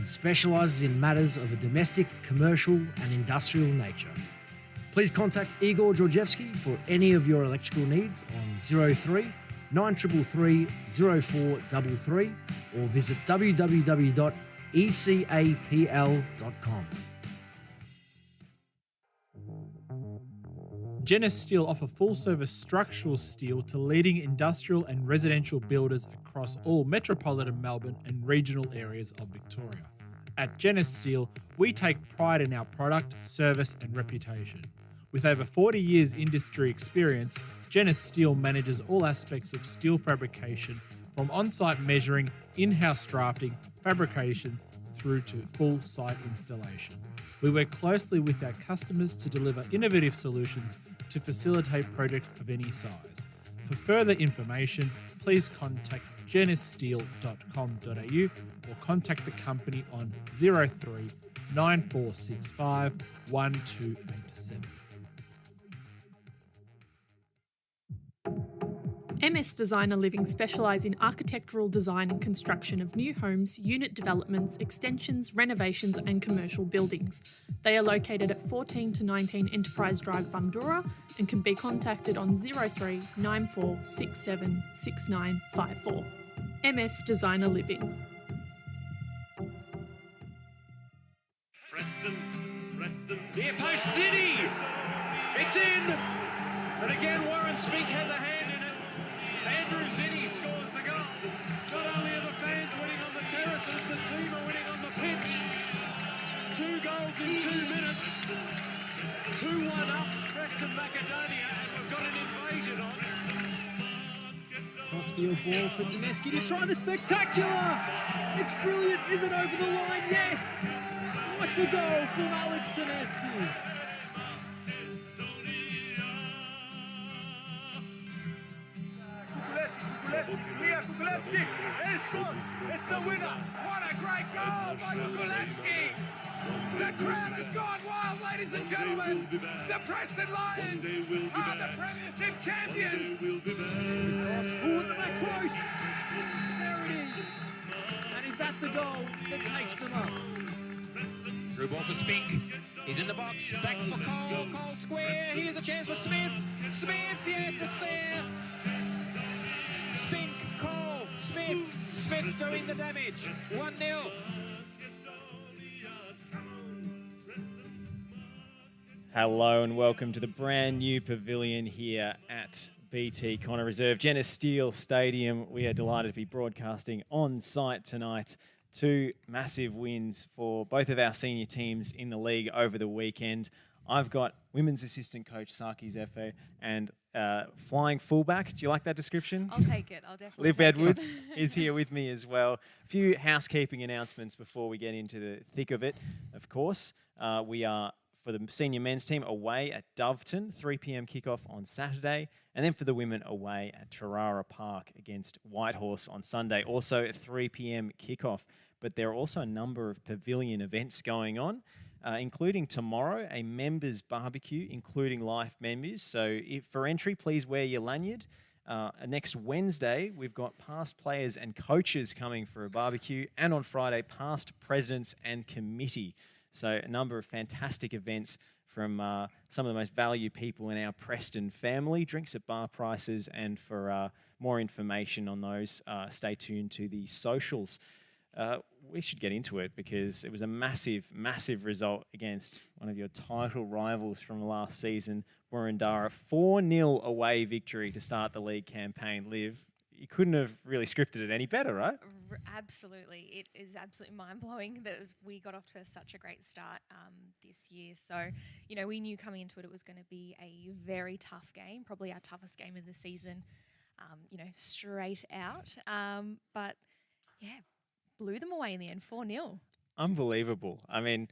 and specialises in matters of a domestic, commercial and industrial nature. Please contact Igor Georgievsky for any of your electrical needs on 03 933 0433 or visit www.ecapl.com. Genis Steel offer full-service structural steel to leading industrial and residential builders across all metropolitan Melbourne and regional areas of Victoria. At Genis Steel, we take pride in our product, service and reputation. With over 40 years industry experience, Genis Steel manages all aspects of steel fabrication, from on-site measuring, in-house drafting, fabrication, through to full site installation. We work closely with our customers to deliver innovative solutions to facilitate projects of any size. For further information, please contact genissteel.com.au or contact the company on 03 9465 1287. MS Designer Living specialise in architectural design and construction of new homes, unit developments, extensions, renovations and commercial buildings. They are located at 14 to 19 Enterprise Drive, Bundoora, and can be contacted on 03 9467 6954. MS Designer Living. Preston, near post City, it's in, and again Warren Spink has a hand in it. Andrew Zinni scores the goal. Not only are the fans winning on the terraces, the team are winning on the pitch. 2 goals in 2 minutes. 2-1 up, Preston Macedonia, and we've got an invasion on. Crossfield ball for Taneski to try the spectacular. It's brilliant, is it over the line? Yes! What's a goal from Alex Taneski? Kukulevski, it's good, it's the winner. What a great goal by Kukulevski. The crowd has gone wild, ladies and gentlemen. The Preston Lions are the Premiership champions. Cross forward the back post. There it is. And is that the goal that takes them up? Through ball for Spink. He's in the box. Back for Cole. Cole square. Here's a chance for Smith. Smith, yes, it's there. Spink, Cole, Smith. Smith doing the damage. 1-0. Hello and welcome to the brand new pavilion here at BT Connor Reserve, Genis Steel Stadium. We are delighted to be broadcasting on site tonight. 2 massive wins for both of our senior teams in the league over the weekend. I've got women's assistant coach Sarkies Efe and flying fullback. Do you like that description? I'll take it. I'll definitely Liv take Edwards it. is here with me as well. A few housekeeping announcements before we get into the thick of it. Of course, we are, for the senior men's team, away at Doveton, 3 p.m. kickoff on Saturday. And then for the women, away at Tarara Park against Whitehorse on Sunday, also at 3 p.m. kickoff. But there are also a number of pavilion events going on, including tomorrow, a members barbecue, including live members. So for entry, please wear your lanyard. Next Wednesday, we've got past players and coaches coming for a barbecue. And on Friday, past presidents and committee. So a number of fantastic events from some of the most valued people in our Preston family. Drinks at bar prices, and for more information on those, stay tuned to the socials. We should get into it because it was a massive, massive result against one of your title rivals from last season, Warrendara. 4-0 away victory to start the league campaign. Liv, you couldn't have really scripted it any better, right? Absolutely. It is absolutely mind-blowing that we got off to such a great start this year. So, we knew coming into it was going to be a very tough game, probably our toughest game of the season, straight out. But, yeah, blew them away in the end, 4-0. Unbelievable. I mean,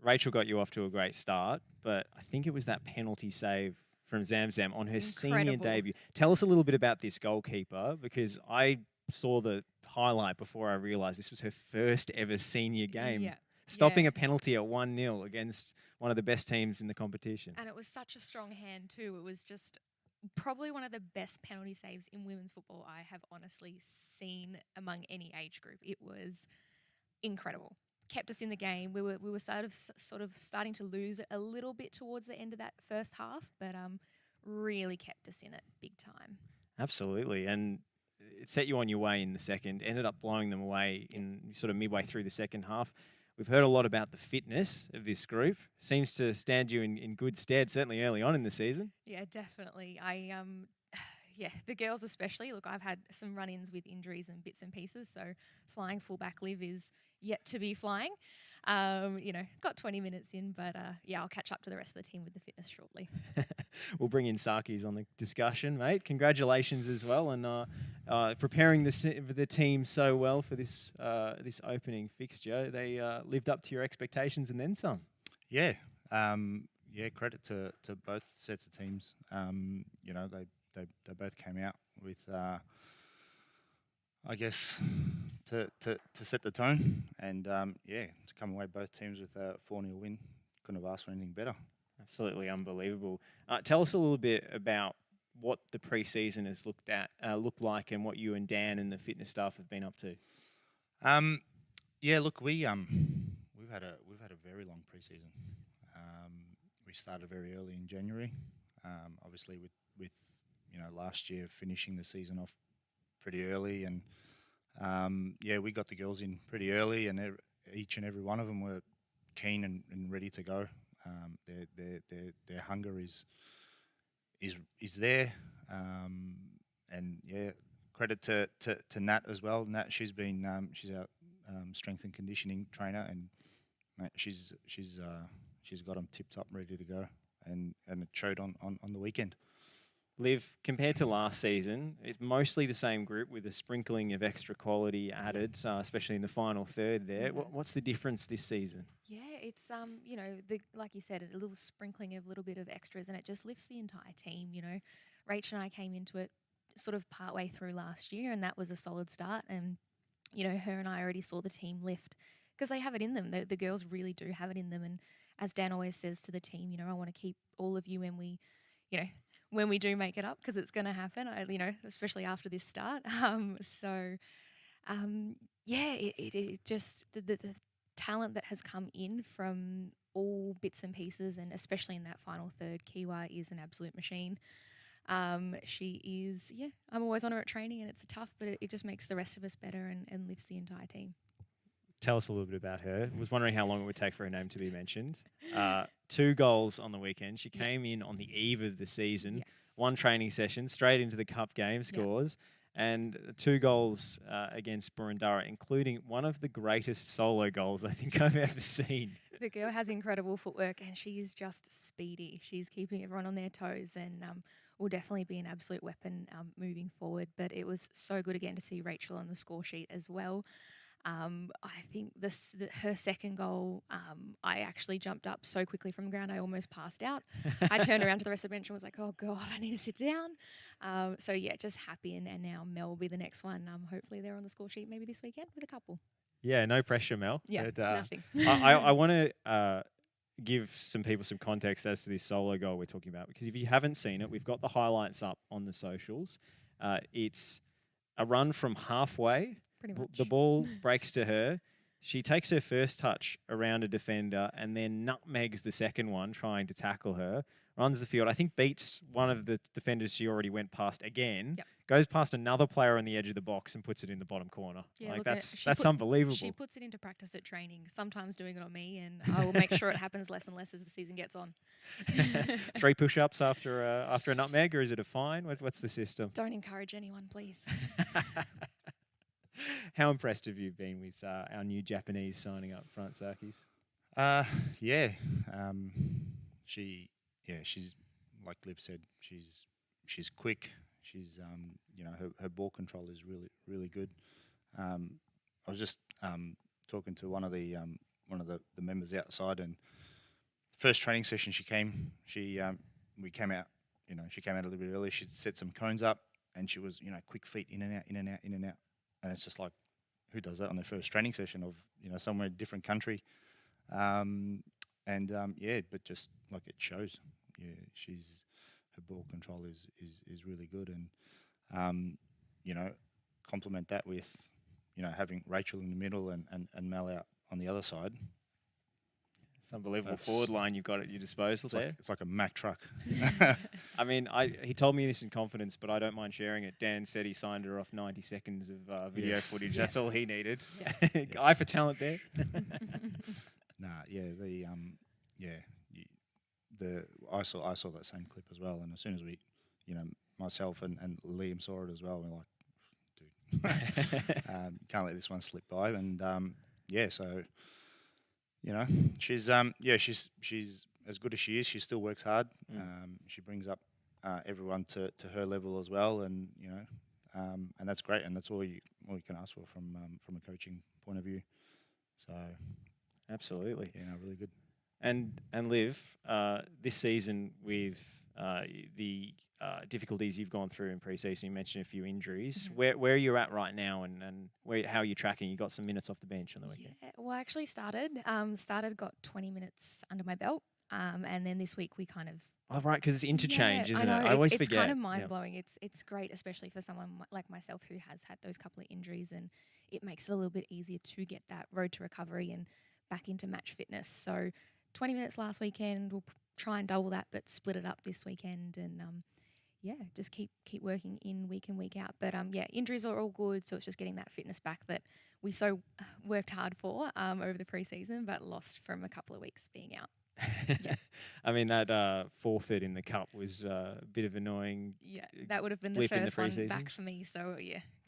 Rachel got you off to a great start, but I think it was that penalty save from Zamzam on her senior debut. Tell us a little bit about this goalkeeper, because I saw the highlight before I realised this was her first ever senior game. Yeah. Stopping a penalty at 1-0 against one of the best teams in the competition. And it was such a strong hand too. It was just probably one of the best penalty saves in women's football I have honestly seen among any age group. It was incredible. kept us in the game. We were sort of starting to lose it a little bit towards the end of that first half, but really kept us in it big time. Absolutely. And it set you on your way in the second, ended up blowing them away in sort of midway through the second half. We've heard a lot about the fitness of this group. Seems to stand you in good stead, certainly early on in the season. Yeah, definitely. Yeah, the girls especially. Look, I've had some run-ins with injuries and bits and pieces, so flying fullback Liv is yet to be flying. Got 20 minutes in, but I'll catch up to the rest of the team with the fitness shortly. We'll bring in Sarkies on the discussion, mate. Congratulations as well, and preparing the team so well for this opening fixture. They lived up to your expectations and then some. Yeah, credit to both sets of teams. They both came out with, I guess, to set the tone, and to come away both teams with a 4-0 win. Couldn't have asked for anything better. Absolutely unbelievable. Tell us a little bit about what the pre-season has looked like, and what you and Dan and the fitness staff have been up to. Look, we've had a very long pre-season. We started very early in January, obviously with last year finishing the season off pretty early, and we got the girls in pretty early, and each and every one of them were keen and ready to go. Their hunger is there, and credit to Nat as well. Nat, she's our strength and conditioning trainer, and mate, she's got them tip top ready to go, and it showed on the weekend. Liv, compared to last season, it's mostly the same group with a sprinkling of extra quality added, especially in the final third there. What's the difference this season? Yeah, it's, like you said, a little sprinkling of a little bit of extras, and it just lifts the entire team. Rach and I came into it sort of partway through last year, and that was a solid start. And, her and I already saw the team lift because they have it in them. The girls really do have it in them. And as Dan always says to the team, I want to keep all of you when we do make it up, because it's going to happen, especially after this start. It just the talent that has come in from all bits and pieces, and especially in that final third, Kiwa is an absolute machine. She is, I'm always on her at training, and it's tough, but it just makes the rest of us better and lifts the entire team. Tell us a little bit about her. I was wondering how long it would take for her name to be mentioned. 2 goals on the weekend. She came in on the eve of the season, 1 training session, straight into the cup game scores, and 2 goals against Burundara, including one of the greatest solo goals I think I've ever seen. The girl has incredible footwork, and she is just speedy. She's keeping everyone on their toes, and will definitely be an absolute weapon moving forward. But it was so good again to see Rachel on the score sheet as well. I think her second goal, I actually jumped up so quickly from the ground, I almost passed out. I turned around to the rest of the bench and was like, oh, God, I need to sit down. Just happy. And now Mel will be the next one. Hopefully they're on the score sheet maybe this weekend with a couple. Yeah, no pressure, Mel. Yeah, but, nothing. I want to give some people some context as to this solo goal we're talking about, because if you haven't seen it, we've got the highlights up on the socials. It's a run from halfway. Pretty much. The ball breaks to her. She takes her first touch around a defender and then nutmegs the second one, trying to tackle her. Runs the field. I think beats one of the defenders she already went past again. Yep. Goes past another player on the edge of the box and puts it in the bottom corner. Yeah, that's unbelievable. She puts it into practice at training, sometimes doing it on me, and I will make sure it happens less and less as the season gets on. 3 push-ups after a nutmeg, or is it a fine? What's the system? Don't encourage anyone, please. How impressed have you been with our new Japanese signing up front, Sarkies? She's like Liv said, she's quick. She's her ball control is really good. I was just talking to one of the members outside, and first training session we came out. She came out a little bit early. She set some cones up, and she was quick feet in and out. And it's just like, who does that on their first training session of somewhere in a different country? But just like it shows, her ball control is really good, and complement that with having Rachel in the middle and Mel out on the other side. It's unbelievable forward line you've got at your disposal there. It's like a Mack truck. I mean, he told me this in confidence, but I don't mind sharing it. Dan said he signed her off 90 seconds of video footage. Yeah. That's all he needed. Yeah. Eye for talent there. I saw that same clip as well, and as soon as we, myself and Liam saw it as well, we're like, dude, can't let this one slip by. And so. She's as good as she is. She still works hard. She brings up everyone to her level as well, and and that's great. And that's all you can ask for from a coaching point of view. So, absolutely, really good. And Liv, this season with the difficulties you've gone through in pre-season, you mentioned a few injuries. Mm-hmm. Where are you at right now, and how are you tracking? You got some minutes off the bench on the weekend. Yeah, well, I actually got 20 minutes under my belt, and then this week we kind of. Oh, right, because it's interchange, isn't I know, it? I always it's forget. It's kind of mind-blowing. Yeah. It's great, especially for someone like myself who has had those couple of injuries, and it makes it a little bit easier to get that road to recovery and back into match fitness. So 20 minutes last weekend, we'll try and double that, but split it up this weekend, and just keep working in week in, week out. But injuries are all good, so it's just getting that fitness back that we so worked hard for over the preseason, but lost from a couple of weeks being out. Yeah. I mean, that forfeit in the cup was a bit of annoying. Yeah, that would have been the first one back for me. So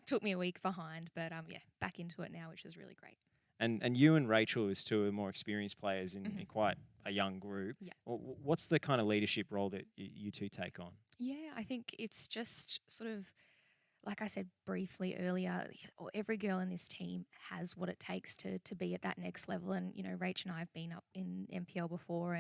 took me a week behind, but back into it now, which is really great. And you and Rachel is two more experienced players in quite a young group. Yeah. What's the kind of leadership role that you two take on? Yeah, I think it's just sort of, like I said briefly earlier, every girl in this team has what it takes to be at that next level. And, Rach and I have been up in MPL before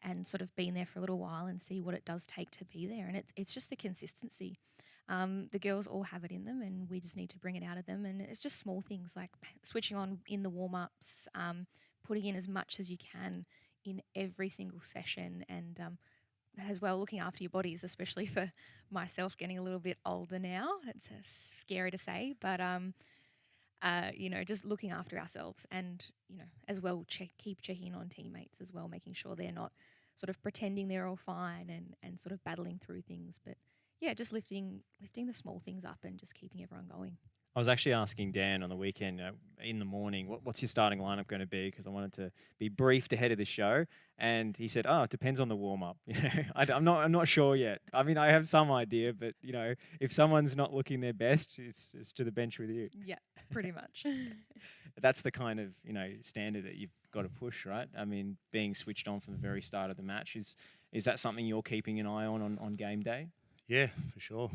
and sort of been there for a little while and see what it does take to be there. And it's just the consistency. The girls all have it in them, and we just need to bring it out of them. And it's just small things like switching on in the warm-ups, putting in as much as you can in every single session, and as well looking after your bodies, especially for myself getting a little bit older now. It's scary to say, but just looking after ourselves, and as well keep checking on teammates as well, making sure they're not sort of pretending they're all fine and sort of battling through things, but just lifting the small things up and just keeping everyone going. I was actually asking Dan on the weekend, in the morning, what's your starting lineup going to be? Because I wanted to be briefed ahead of the show, and he said, "Oh, it depends on the warm up." I'm not sure yet. I mean, I have some idea, but if someone's not looking their best, it's to the bench with you. Yeah, pretty much. That's the kind of standard that you've got to push, right? I mean, being switched on from the very start of the match is that something you're keeping an eye on game day? Yeah, for sure.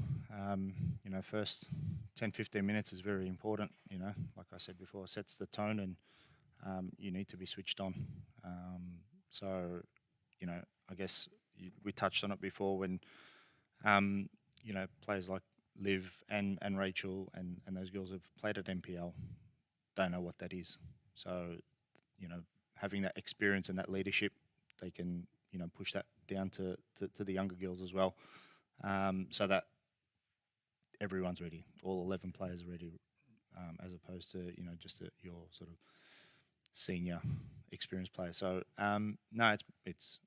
First 10, 15 minutes is very important. Like I said before, it sets the tone, and you need to be switched on. I guess we touched on it before when, players like Liv and Rachel and those girls have played at MPL, don't know what that is. So, having that experience and that leadership, they can, push that down to the younger girls as well. So that everyone's ready, all 11 players are ready, as opposed to just your sort of senior experienced player. So no, it's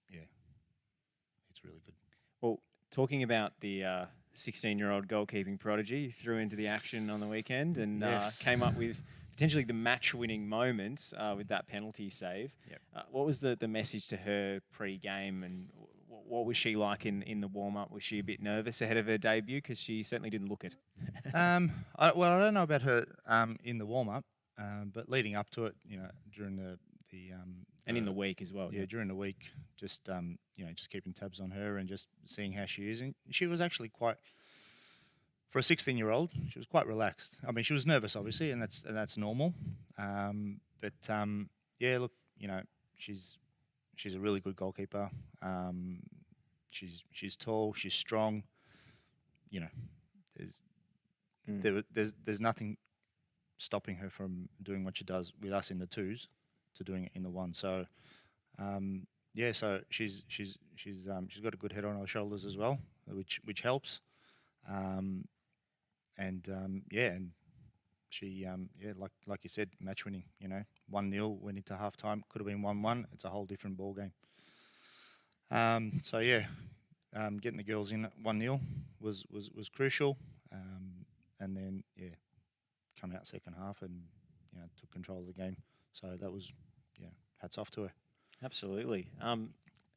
really good. Well, talking about the 16-year-old goalkeeping prodigy, you threw into the action on the weekend and came up with potentially the match-winning moment with that penalty save. Yep. What was the message to her pre-game, and what was she like in the warm-up? Was she a bit nervous ahead of her debut? Because she certainly didn't look it. I don't know about her in the warm-up, but leading up to it, during the and in the week as well. Yeah, during the week, just just keeping tabs on her and just seeing how she is. And she was actually quite, for a 16-year-old, she was quite relaxed. I mean, she was nervous, obviously, and that's normal. Look, she's a really good goalkeeper. She's tall, she's strong. There's nothing stopping her from doing what she does with us in the twos to doing it in the one. So so she's got a good head on her shoulders as well, which helps. And she like you said, match winning. 1-0 went into halftime. Could have been 1-1. It's a whole different ball game. Getting the girls in at 1-0 was crucial. And then come out second half and took control of the game. So that was hats off to her. Absolutely.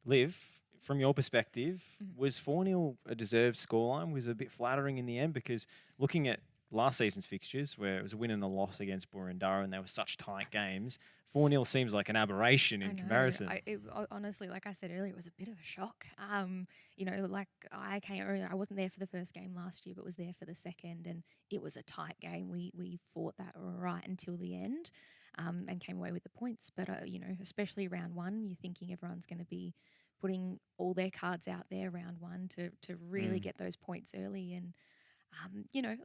Liv, from your perspective, was 4-0 a deserved scoreline? Was it a bit flattering in the end? Because looking at last season's fixtures, where it was a win and a loss against Boroondara, and they were such tight games, 4-0 seems like an aberration in comparison. Honestly, like I said earlier, it was a bit of a shock. I wasn't there for the first game last year, but was there for the second, and it was a tight game. We fought that right until the end, and came away with the points. But especially round one, you're thinking everyone's going to be putting all their cards out there round one to really get those points early. And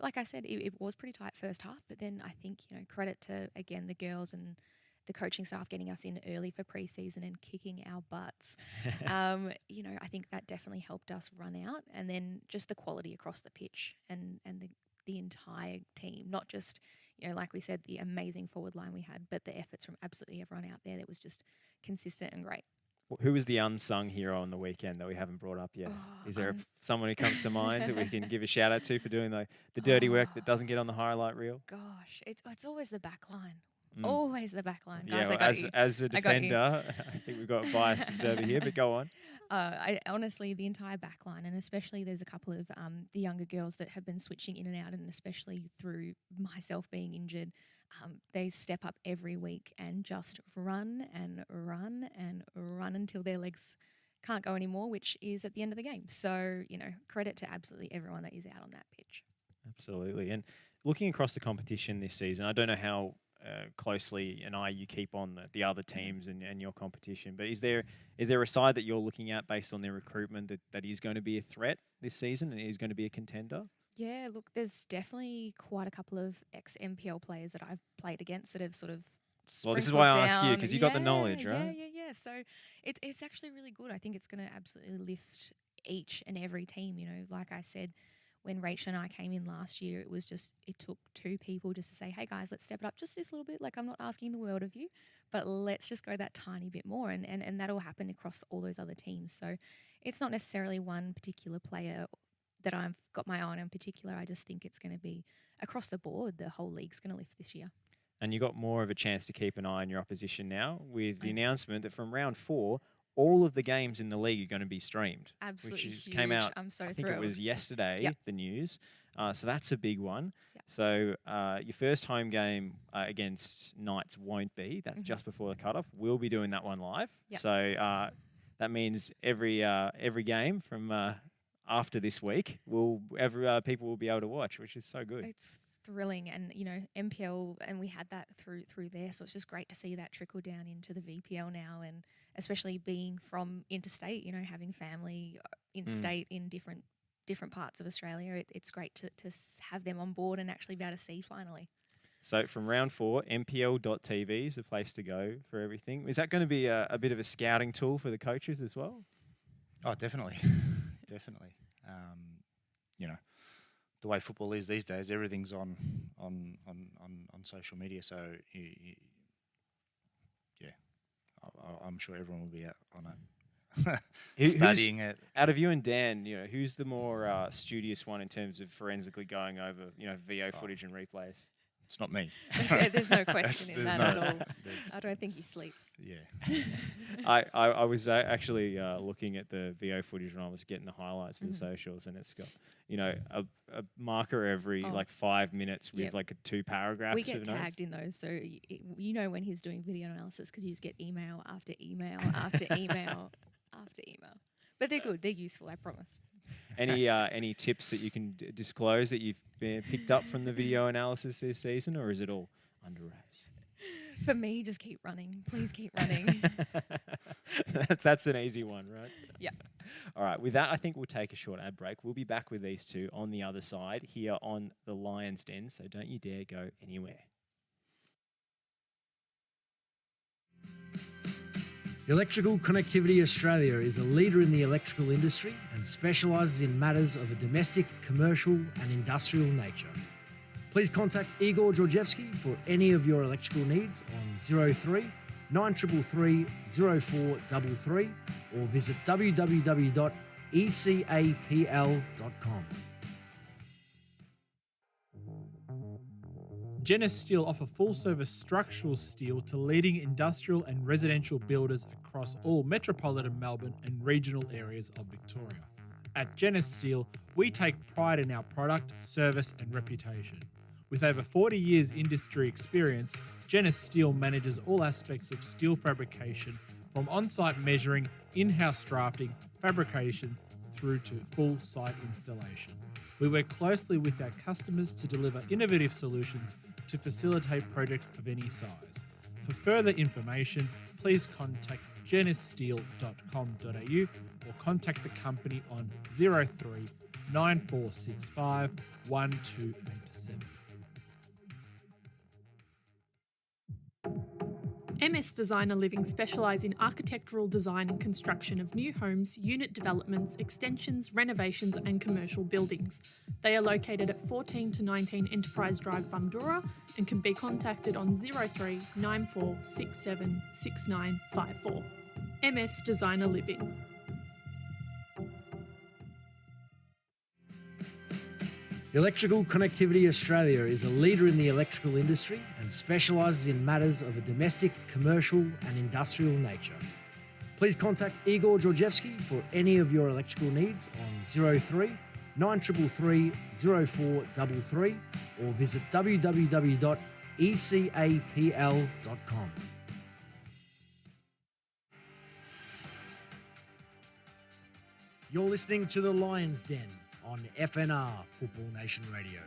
like I said, it was pretty tight first half, but then I think credit to again the girls and the coaching staff getting us in early for pre-season and kicking our butts. I think that definitely helped us run out, and then just the quality across the pitch and the entire team, not just like we said, the amazing forward line we had, but the efforts from absolutely everyone out there that was just consistent and great. Who was the unsung hero on the weekend that we haven't brought up yet? Is there someone who comes to mind that we can give a shout out to for doing the dirty work that doesn't get on the highlight reel? Gosh, it's always the back line. Always the back line. Yeah, guys, as a defender, I think we've got a biased observer here, but go on. Honestly, the entire back line, and especially there's a couple of the younger girls that have been switching in and out, and especially through myself being injured, they step up every week and just run and run and run until their legs can't go anymore, which is at the end of the game. So, credit to absolutely everyone that is out on that pitch. Absolutely. And looking across the competition this season, I don't know how closely you keep on the other teams and your competition, but is there a side that you're looking at based on their recruitment that is going to be a threat this season and is going to be a contender? Yeah, look, there's definitely quite a couple of ex-MPL players that I've played against that have sort of Well, this is why I ask you, because you got the knowledge, right? Yeah. So it's actually really good. I think it's going to absolutely lift each and every team. Like I said, when Rachel and I came in last year, it took two people just to say, hey guys, let's step it up just this little bit. Like, I'm not asking the world of you, but let's just go that tiny bit more. And that'll happen across all those other teams. So it's not necessarily one particular player that I've got my eye on in particular. I just think it's going to be across the board. The whole league's going to lift this year. And you got more of a chance to keep an eye on your opposition now with the announcement that from round 4, all of the games in the league are going to be streamed. Absolutely which huge. Came out, I'm so I think thrilled. it was yesterday, the news. So that's a big one. Yep. So your first home game against Knights won't be. That's just before the cutoff. We'll be doing that one live. Yep. So that means every game from after this week, people will be able to watch, which is so good. It's thrilling, and MPL, and we had that through there, so it's just great to see that trickle down into the VPL now, and especially being from interstate, having family interstate in different parts of Australia, it's great to have them on board and actually be able to see finally. So from round 4, mpl.tv is the place to go for everything. Is that going to be a bit of a scouting tool for the coaches as well? Oh, definitely, definitely. The way football is these days, everything's on social media. So I'm sure everyone will be out on it, studying it. Out of you and Dan, who's the more studious one in terms of forensically going over VO footage and replays? It's not me. There's no question in that at all. I don't think he sleeps. Yeah. I was actually looking at the VO footage when I was getting the highlights for the socials, and it's got a marker every 5 minutes with like 2 paragraphs. We get of tagged notes. in those, so when he's doing video analysis, because you just get email after email after email after email. But they're good. They're useful. I promise. Any tips that you can disclose that you've picked up from the video analysis this season, or is it all under wraps? For me, just keep running. Please keep running. That's an easy one, right? Yeah. All right. With that, I think we'll take a short ad break. We'll be back with these two on the other side here on the Lion's Den, so don't you dare go anywhere. Electrical Connectivity Australia is a leader in the electrical industry and specialises in matters of a domestic, commercial and industrial nature. Please contact Igor Georgievsky for any of your electrical needs on 03 9333 0433 or visit www.ecapl.com. Genesis Steel offer full-service structural steel to leading industrial and residential builders across all metropolitan Melbourne and regional areas of Victoria. At Genesis Steel, we take pride in our product, service and reputation. With over 40 years industry experience, Genesis Steel manages all aspects of steel fabrication, from on-site measuring, in-house drafting, fabrication, through to full site installation. We work closely with our customers to deliver innovative solutions to facilitate projects of any size. For further information, please contact genissteel.com.au or contact the company on 03 9465 1287. MS Designer Living specialise in architectural design and construction of new homes, unit developments, extensions, renovations and commercial buildings. They are located at 14 to 19 Enterprise Drive, Bundoora, and can be contacted on 03 9467 6954. MS Designer Living. Electrical Connectivity Australia is a leader in the electrical industry and specialises in matters of a domestic, commercial and industrial nature. Please contact Igor Georgievsky for any of your electrical needs on 03 9333 0433 or visit www.ecapl.com. You're listening to The Lions Den on FNR Football Nation Radio.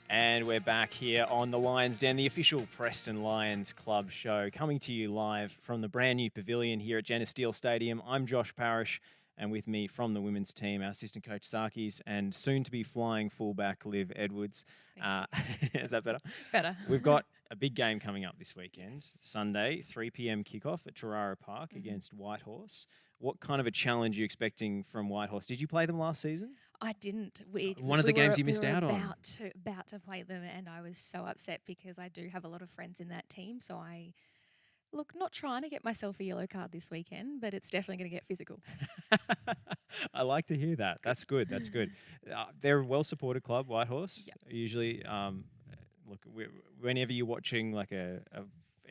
And we're back here on the Lions Den, the official Preston Lions Club show, coming to you live from the brand new pavilion here at Genesis Steel Stadium. I'm Josh Parish, and with me from the women's team, our assistant coach Sarkies, and soon to be flying fullback Olivia Edwards. Is that better? Better. We've got a big game coming up this weekend, Sunday, 3 p.m. kickoff at Tarara Park against Whitehorse. What kind of a challenge are you expecting from Whitehorse? Did you play them last season? I didn't. One of the games you missed out on. About to play them, and I was so upset because I do have a lot of friends in that team. So not trying to get myself a yellow card this weekend, but it's definitely going to get physical. I like to hear that. That's good. That's good. They're a well-supported club, Whitehorse. Yep. Usually, whenever you're watching like a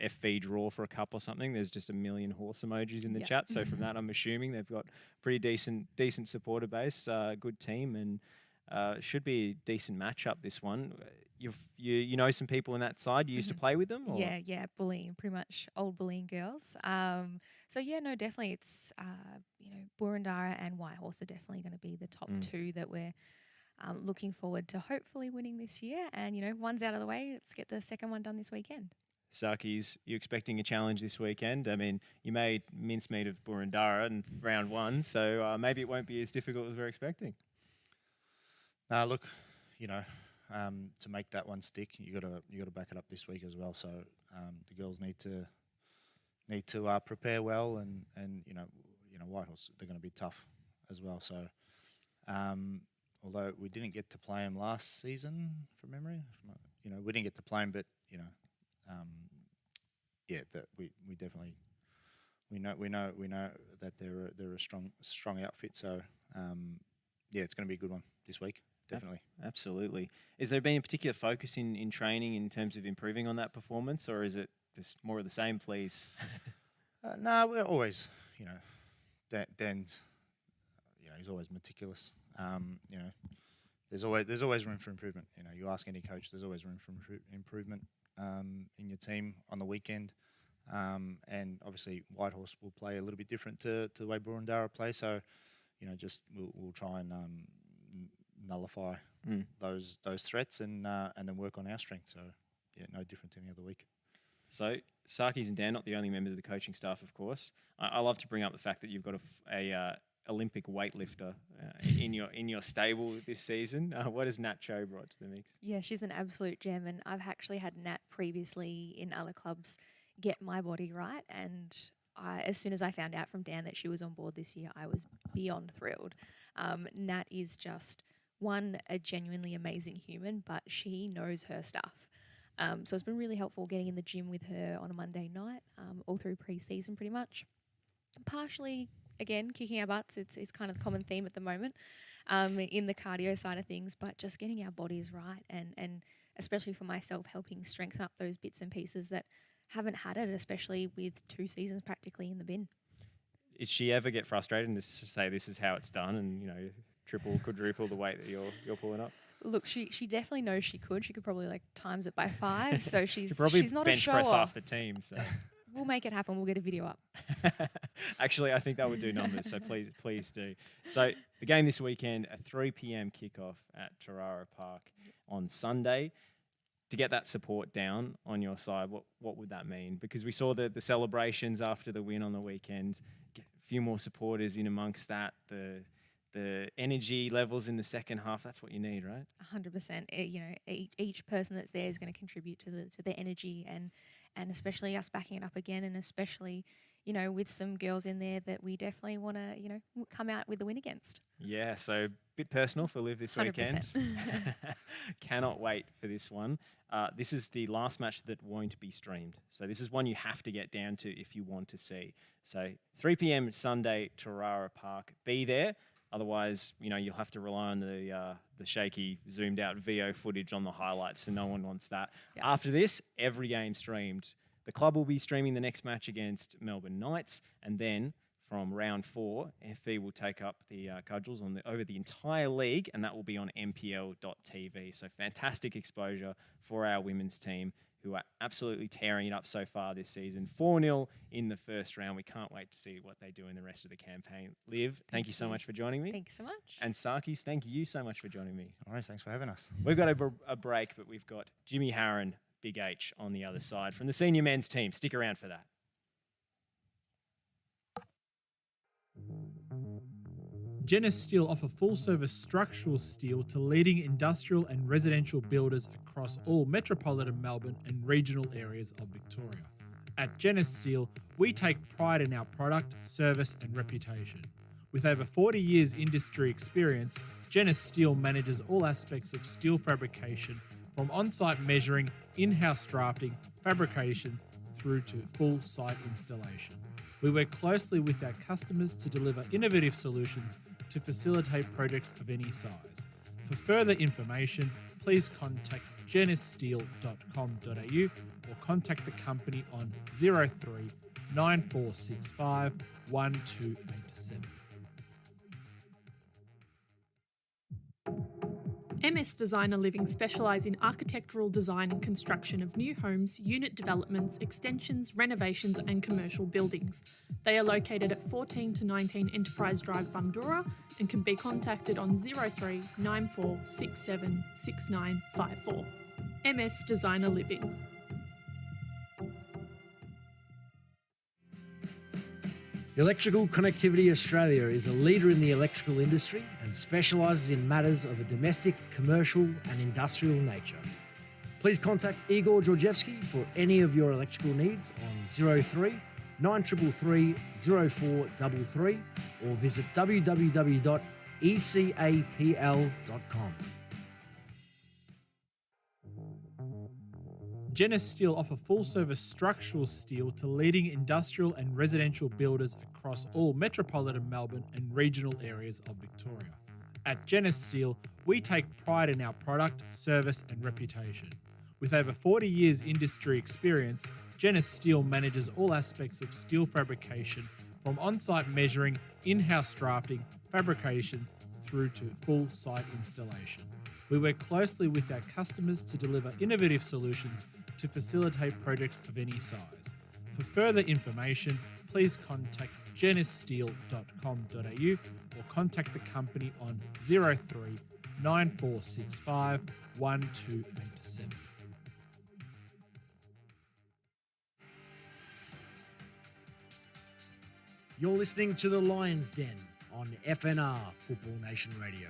FV draw for a cup or something, there's just a million horse emojis in the chat. So from that, I'm assuming they've got pretty decent supporter base, good team, and should be a decent matchup. This one, you know some people in that side. You used to play with them, or? Yeah, bullying, pretty much old bullying girls. Definitely, it's Burundara and Whitehorse are definitely going to be the top two that we're looking forward to hopefully winning this year. And one's out of the way. Let's get the second one done this weekend. Sarkies, you expecting a challenge this weekend? I mean, you made mincemeat of Burundara in round one, so maybe it won't be as difficult as we're expecting. Look, to make that one stick, you got to back it up this week as well. So the girls need to prepare well, and Whitehorse, they're going to be tough as well. So although we didn't get to play them last season from memory, we didn't get to play them, but that we definitely we know that they're a strong outfit. So it's going to be a good one this week, definitely. Absolutely. Has there been a particular focus in training in terms of improving on that performance, or is it just more of the same, please? No, we're always, Dan's, he's always meticulous. There's always room for improvement. You ask any coach, there's always room for improvement in your team on the weekend. And obviously Whitehorse will play a little bit different to the way Burundara play. So, we'll try and nullify those threats and then work on our strength. So, no different to any other week. So, Sarkies and Dan, not the only members of the coaching staff, of course. I love to bring up the fact that you've got a Olympic weightlifter in your stable this season. What has Nat Cho brought to the mix? Yeah, she's an absolute gem, and I've actually had Nat previously in other clubs get my body right, and as soon as I found out from Dan that she was on board this year, I was beyond thrilled. Nat is just a genuinely amazing human, but she knows her stuff. So it's been really helpful getting in the gym with her on a Monday night, all through pre-season pretty much. Partially, again, kicking our butts. It's kind of the common theme at the moment in the cardio side of things, but just getting our bodies right and especially for myself, helping strengthen up those bits and pieces that haven't had it, especially with 2 seasons practically in the bin. Did she ever get frustrated and just say this is how it's done and, triple, quadruple the weight that you're pulling up? Look, she definitely knows she could. She could probably times it by 5. So she's probably she's not a bench show press off. half the team. So We'll make it happen. We'll get a video up. Actually, I think that would do numbers. So please do. So the game this weekend, a 3 p.m. kickoff at Tarara Park on Sunday. To get that support down on your side, what would that mean? Because we saw the celebrations after the win on the weekend. Get a few more supporters in amongst that. The energy levels in the second half. That's what you need, right? 100%. Each person that's there is going to contribute to the energy and especially us backing it up again, and especially with some girls in there that we definitely want to come out with the win against. Yeah, so a bit personal for Liv this 100%. weekend. Cannot wait for this one. This is the last match that won't be streamed. So this is one you have to get down to if you want to see. So 3 p.m. Sunday, Tarara Park. Be there. Otherwise, you'll have to rely on the shaky zoomed out VO footage on the highlights, so no one wants that. Yep. After this, every game streamed. The club will be streaming the next match against Melbourne Knights, and then from round 4, FE will take up the cudgels over the entire league, and that will be on mpl.tv. So fantastic exposure for our women's team, who are absolutely tearing it up so far this season. 4-0 in the first round. We can't wait to see what they do in the rest of the campaign. Liv, thank you so much for joining me. Thank you so much. And Sarkies, thank you so much for joining me. All right, thanks for having us. We've got a break, but we've got Jimmy Haran, Big H, on the other side from the senior men's team. Stick around for that. Genesis Steel offer full-service structural steel to leading industrial and residential builders across all metropolitan Melbourne and regional areas of Victoria. At Genesis Steel, we take pride in our product, service and reputation. With over 40 years industry experience, Genesis Steel manages all aspects of steel fabrication, from on-site measuring, in-house drafting, fabrication, through to full site installation. We work closely with our customers to deliver innovative solutions to facilitate projects of any size. For further information, please contact genessteel.com.au or contact the company on 03 9465 1287. MS Designer Living specialise in architectural design and construction of new homes, unit developments, extensions, renovations and commercial buildings. They are located at 14 to 19 Enterprise Drive, Bundoora, and can be contacted on 03 9467 6954. MS Designer Living. Electrical Connectivity Australia is a leader in the electrical industry and specialises in matters of a domestic, commercial and industrial nature. Please contact Igor Georgievsky for any of your electrical needs on 03 9333 0433 or visit www.ecapl.com. Genesis Steel offer full-service structural steel to leading industrial and residential builders across all metropolitan Melbourne and regional areas of Victoria. At Genesis Steel, we take pride in our product, service and reputation. With over 40 years industry experience, Genesis Steel manages all aspects of steel fabrication, from on-site measuring, in-house drafting, fabrication, through to full site installation. We work closely with our customers to deliver innovative solutions to facilitate projects of any size. For further information, please contact genessteel.com.au or contact the company on 03 9465 1287. You're listening to The Lion's Den on FNR Football Nation Radio.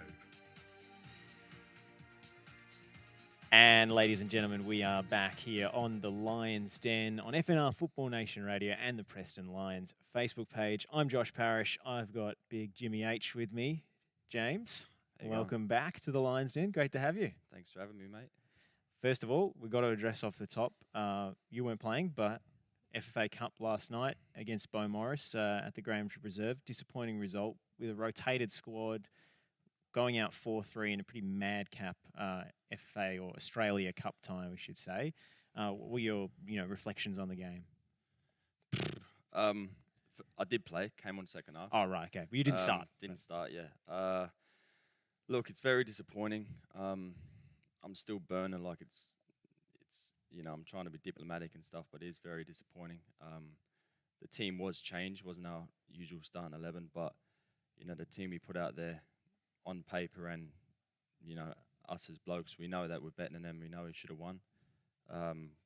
And ladies and gentlemen, we are back here on the Lions Den on FNR Football Nation Radio and the Preston Lions Facebook page. I'm Josh Parish. I've got big Jimmy H with me. James, Welcome back to the Lions Den. Great to have you. Thanks for having me, mate. First of all, we've got to address off the top. You weren't playing, but FFA Cup last night against Beau Morris at the Grahamshire Reserve. Disappointing result with a rotated squad going out 4-3 in a pretty madcap FFA or Australia Cup tie, we should say. What were your reflections on the game? I did play, came on second half. Oh, right, okay. But you didn't start. Didn't start, yeah. Look, it's very disappointing. I'm still burning, like it's I'm trying to be diplomatic and stuff, but it is very disappointing. The team was changed, wasn't our usual starting 11, but, the team we put out there on paper and, us as blokes, we know that we're better than them. We know we should have won.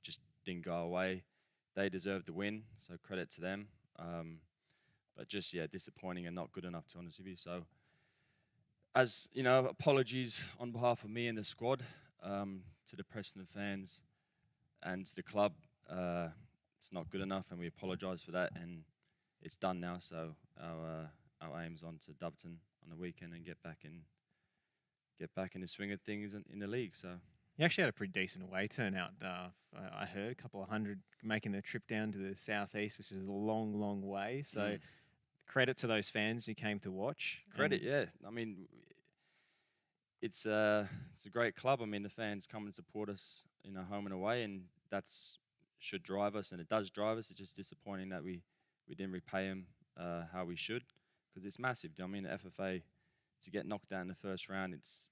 Just didn't go away. They deserved the win, so credit to them. But just, disappointing and not good enough, to be honest with you. So, as, apologies on behalf of me and the squad to the Preston fans and to the club. It's not good enough, and we apologise for that. And it's done now, so our aim's on to Dubton on the weekend and get back in the swing of things in the league. So. You actually had a pretty decent away turnout. I heard a couple of hundred making the trip down to the southeast, which is a long, long way. So credit to those fans who came to watch. Credit, yeah. I mean, it's a great club. I mean, the fans come and support us, home and away, and that's should drive us, and it does drive us. It's just disappointing that we didn't repay them how we should, because it's massive. I mean, the FFA, to get knocked out in the first round, it's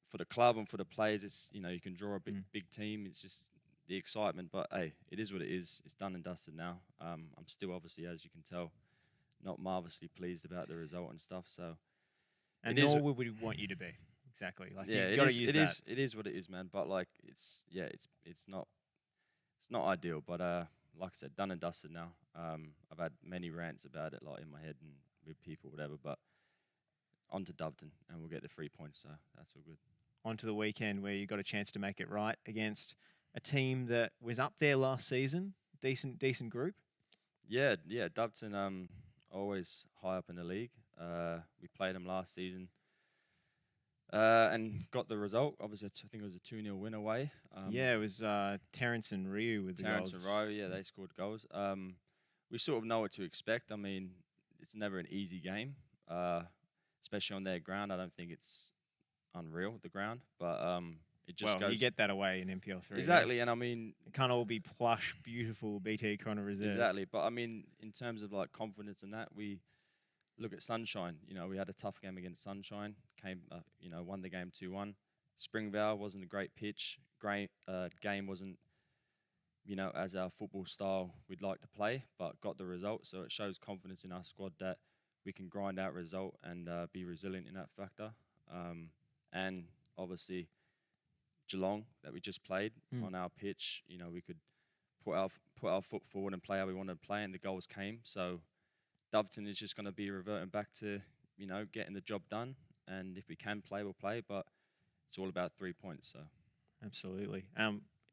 for the club and for the players, it's you can draw a big team. It's just the excitement, but hey, it is what it is. It's done and dusted now. I'm still obviously, as you can tell, not marvelously pleased about the result and stuff. So, and nor would we want you to be exactly. Like, yeah, you got to use that. It is what it is, man. But like, it's not ideal. But like I said, done and dusted now. I've had many rants about it, like in my head and with people, whatever. But on to Dubton, and we'll get the 3 points. So that's all good. On to the weekend where you got a chance to make it right against a team that was up there last season. Decent group. Yeah. Dubton, always high up in the league. We played them last season and got the result. Obviously, I think it was a 2-0 win away. It was Terrence and Ryu with the goals. Terrence and Ryu, they scored goals. We sort of know what to expect. I mean, it's never an easy game, especially on their ground. I don't think it's unreal, the ground, but it just goes. You get that away in NPL3. Exactly, and I mean, it can't all be plush, beautiful BT Connor Reserve. Exactly, but I mean, in terms of like confidence and that, we look at Sunshine. We had a tough game against Sunshine. Won the game 2-1. Springvale wasn't a great pitch. Game wasn't, as our football style we'd like to play, but got the result. So it shows confidence in our squad that we can grind out result and be resilient in that factor. And obviously Geelong that we just played on our pitch, we could put our foot forward and play how we wanted to play, and the goals came. So Dubton is just going to be reverting back to, getting the job done. And if we can play, we'll play. But it's all about 3 points. So absolutely.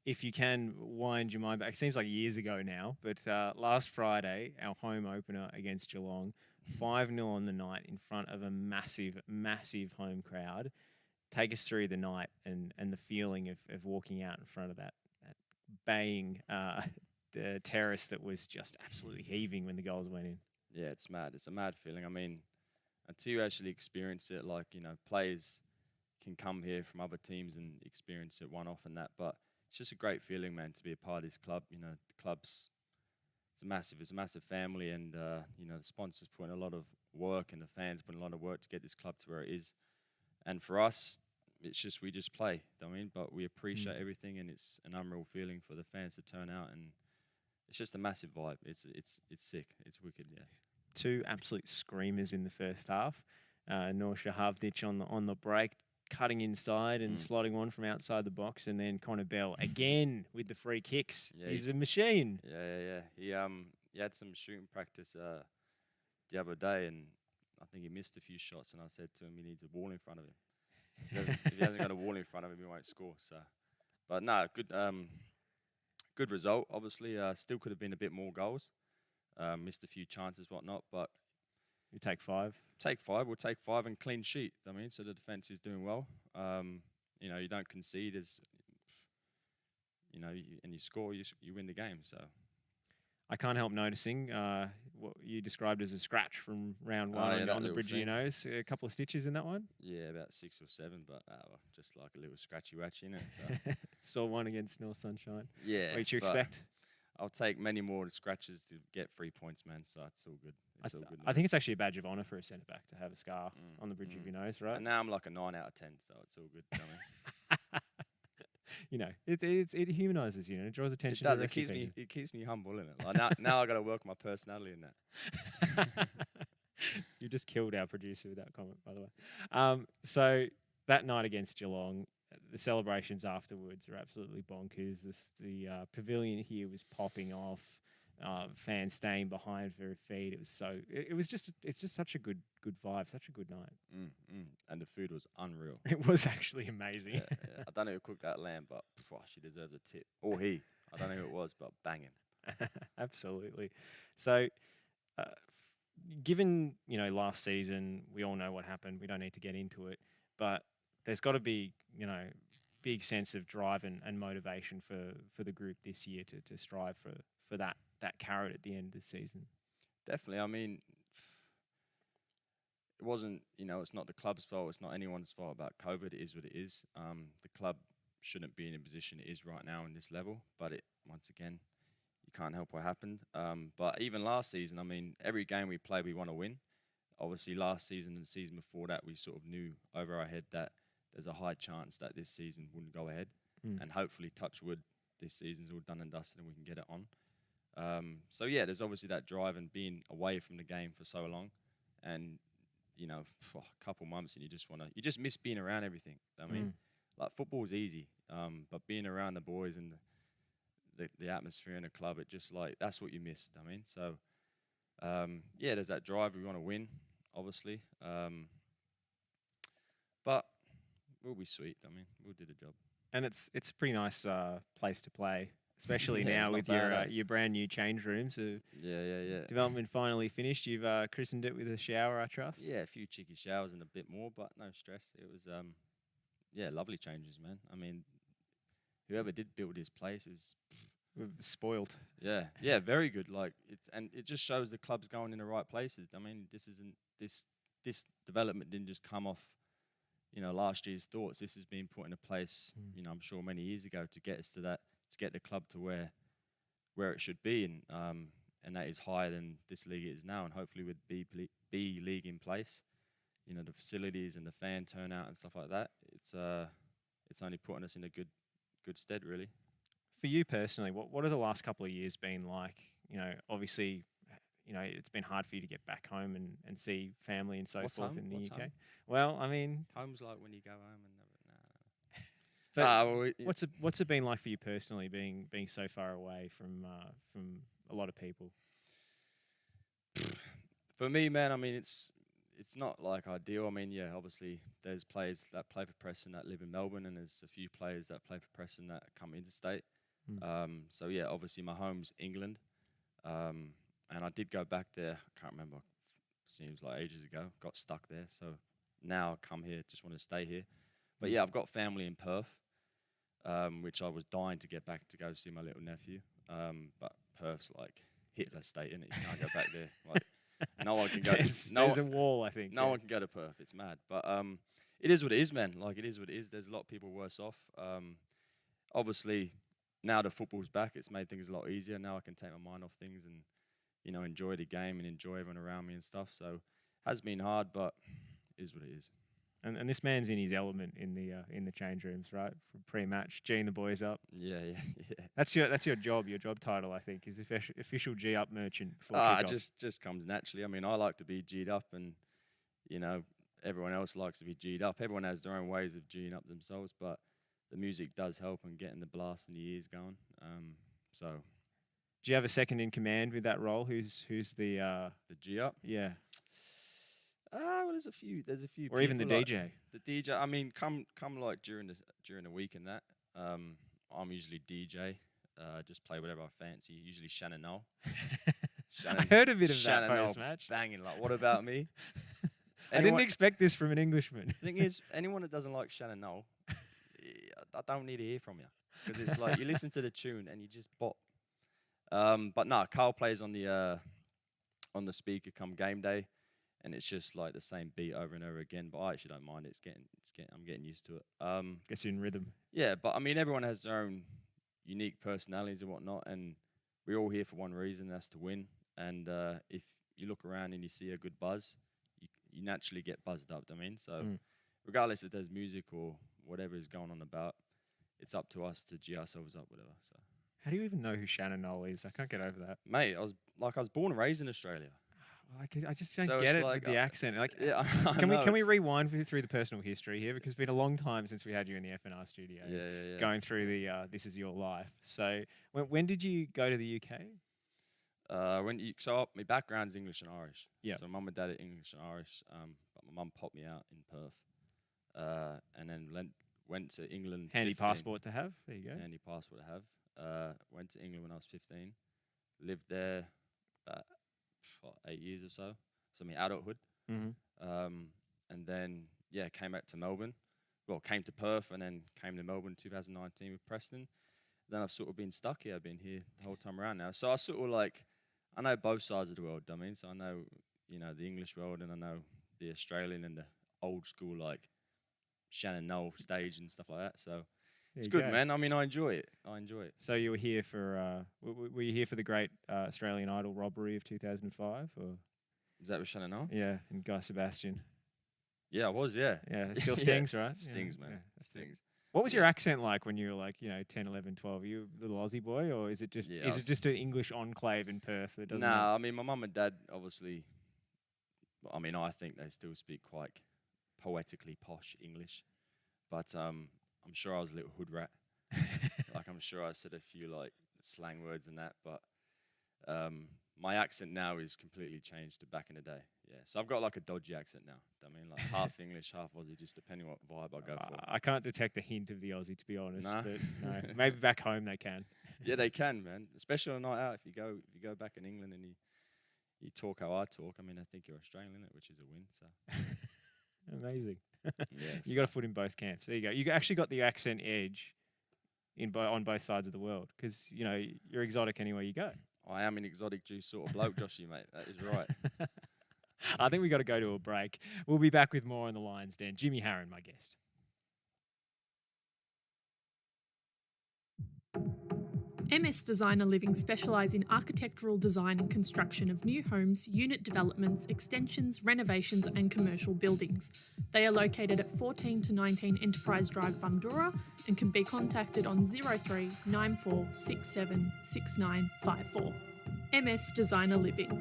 If you can wind your mind back, it seems like years ago now, but last Friday, our home opener against Geelong, 5-0 on the night in front of a massive, massive home crowd. Take us through the night and the feeling of walking out in front of that baying the terrace that was just absolutely heaving when the goals went in. Yeah, it's mad. It's a mad feeling. I mean, until you actually experience it, like, players can come here from other teams and experience it one-off and that, but it's just a great feeling, man, to be a part of this club. The club's it's a massive family, and the sponsors put in a lot of work, and the fans put in a lot of work to get this club to where it is. And for us, we just play, but we appreciate everything, and it's an unreal feeling for the fans to turn out, and it's just a massive vibe. It's sick. It's wicked, yeah. 2 absolute screamers in the first half. Noor Shahavnich on the break, cutting inside and slotting one from outside the box, and then Connor Bell again with the free kicks. Yeah, he's a machine. Yeah. He had some shooting practice the other day, and I think he missed a few shots, and I said to him he needs a wall in front of him. If he hasn't got a wall in front of him, he won't score. So, but no, good result. Obviously, still could have been a bit more goals. Missed a few chances, whatnot, but You take 5. Take 5. We'll take 5 and clean sheet. I mean, so the defense is doing well. You know, you don't concede as, you know, and you score, you win the game. So I can't help noticing what you described as a scratch from round 1 yeah, on the bridge of your thing. nose. A couple of stitches in that one. Yeah, about 6 or 7, but just like a little scratchy-watchy in it. So. Saw one against North Sunshine. Yeah. What did you expect? I'll take many more scratches to get 3 points, man. So it's all good. It's all good. I think it's actually a badge of honour for a centre back to have a scar on the bridge of your nose, right? And now I'm like a 9 out of 10, so it's all good. You know, it humanises you and it draws It attention. does. To It keeps me humble, innit? Like now I got to work my personality in that. You just killed our producer with that comment, by the way. So that night against Geelong, the celebrations afterwards are absolutely bonkers. The pavilion here was popping off. Fans staying behind for their feet. It's just such a good vibe, such a good night. And the food was unreal. It was actually amazing. Yeah. I don't know who cooked that lamb, but she deserves a tip. Or he. I don't know who it was, but banging. Absolutely. So, given last season, we all know what happened. We don't need to get into it, but there's got to be big sense of drive and motivation for the group this year to strive for that carrot at the end of the season. Definitely. I mean, it wasn't, it's not the club's fault. It's not anyone's fault about COVID. It is what it is. The club shouldn't be in a position it is right now in this level. But once again, you can't help what happened. But even last season, I mean, every game we play, we want to win. Obviously, last season and the season before that, we sort of knew over our head that there's a high chance that this season wouldn't go ahead. And hopefully, touch wood, this season's all done and dusted and we can get it on. So yeah, there's obviously that drive and being away from the game for so long, and for a couple months, and you just miss being around everything. I mean, like football's easy, but being around the boys and the atmosphere in the club, it just like that's what you missed. I mean, so yeah, there's that drive. We want to win, obviously, but we'll be sweet. I mean, we'll do the job. And it's a pretty nice place to play. Especially Yeah, now it's with not bad, your brand new change rooms. Yeah. Development finally finished. You've christened it with a shower, I trust. Yeah, a few cheeky showers and a bit more, but no stress. It was, lovely changes, man. I mean, whoever did build this place is spoiled. Yeah, very good. Like it just shows the club's going in the right places. I mean, this development didn't just come off, last year's thoughts. This has been put into place, I'm sure many years ago to get us to that. To get the club to where it should be, and that is higher than this league is now, and hopefully with B league in place, the facilities and the fan turnout and stuff like that, it's only putting us in a good stead, really. For you personally, what have the last couple of years been like? Obviously, it's been hard for you to get back home and see family and so What's forth home? in the What's UK. home? Well, I mean, Home's like when you go home and what's it been like for you personally, being so far away from a lot of people? For me, man, I mean, it's not like ideal. I mean, yeah, obviously there's players that play for Preston that live in Melbourne, and there's a few players that play for Preston that come interstate. So yeah, obviously my home's England, and I did go back there. I can't remember. Seems like ages ago. Got stuck there, so now I come here. Just want to stay here. But yeah, I've got family in Perth, which I was dying to get back to go see my little nephew. But Perth's like Hitler state, innit? You can't go back there. Like no one can go. There's a wall, I think. No one can go to Perth. It's mad. But it is what it is, man. Like it is what it is. There's a lot of people worse off. Obviously, now the football's back, it's made things a lot easier. Now I can take my mind off things and enjoy the game and enjoy everyone around me and stuff. So has been hard, but it is what it is. And this man's in his element in the change rooms, right? For pre-match, G'ing the boys up. Yeah. That's your job. Your job title, I think, is official G up merchant. It just comes naturally. I mean, I like to be G'd up, and everyone else likes to be G'd up. Everyone has their own ways of G'ing up themselves, but the music does help and getting the blast in the ears going. So, do you have a second in command with that role? Who's the G up? Yeah. Well, there's a few. Or even the DJ. The DJ. I mean, come like during the week and that. I'm usually DJ. Just play whatever I fancy. Usually Shannon Noel. I heard a bit of Shannon that Knoll post-match. banging like, what about me? I didn't expect this from an Englishman. Thing is, anyone that doesn't like Shannon Knoll, I don't need to hear from you because it's like you listen to the tune and you just bop. But no, Carl plays on the speaker come game day, and it's just like the same beat over and over again. But I actually don't mind it. I'm getting used to it. Gets you in rhythm. Yeah, but I mean, everyone has their own unique personalities and whatnot, and we're all here for one reason, that's to win. And if you look around and you see a good buzz, you naturally get buzzed up. I mean, so regardless if there's music or whatever is going on about, it's up to us to G ourselves up, whatever. So. How do you even know who Shannon Knoll is? I can't get over that. Mate, I was born and raised in Australia. I just don't So get it's it like, with the accent. Like, yeah, can we rewind through the personal history here, because it's been a long time since we had you in the FNR studio. Yeah. Going through the This Is Your Life. So when did you go to the UK? My background's English and Irish. Yeah. So mum and dad are English and Irish. But my mum popped me out in Perth, and then went to England. Handy 15. passport to have. There you go. Handy passport to have. Went to England when I was 15. Lived there about 8 years or so. So my adulthood. Mm-hmm. And then came back to Melbourne. Well, came to Perth and then came to Melbourne 2019 with Preston. Then I've sort of been stuck here. I've been here the whole time around now. So I sort of I know both sides of the world. I mean, so I know the English world, and I know the Australian and the old school Shannon Knoll stage and stuff like that. So it's good, man. I mean, I enjoy it. So you were here for were you here for the great Australian Idol robbery of 2005, or is that with Shannon Knoll? Yeah, and Guy Sebastian. Yeah, I was. Yeah. Yeah, it still stings, right? Stings, man. Yeah, Stings. What was your accent like when you were 10, 11, 12? Are you a little Aussie boy, or is it just it just an English enclave in Perth that doesn't? Nah, I mean, my mum and dad obviously. I mean, I think they still speak quite poetically posh English, but I'm sure I was a little hood rat. I'm sure I said a few slang words and that, but my accent now is completely changed to back in the day. Yeah, so I've got a dodgy accent now. I mean, half English, half Aussie, just depending what vibe I go for. I can't detect a hint of the Aussie, to be honest. Nah. But no, maybe back home they can. Yeah, they can, man. Especially on a night out. If you go back in England and you talk how I talk, I mean, I think you're Australian, which is a win. So amazing. Yes. You got a foot in both camps. There you go. You actually got the accent edge on both sides of the world, because you're exotic anywhere you go. I am an exotic juice sort of bloke, Joshy, mate. That is right. I think we got to go to a break. We'll be back with more on the Lions Den. Jimmy Haran, my guest. MS Designer Living specialise in architectural design and construction of new homes, unit developments, extensions, renovations and commercial buildings. They are located at 14 to 19 Enterprise Drive, Bundoora, and can be contacted on 03 94 67 6954. MS Designer Living.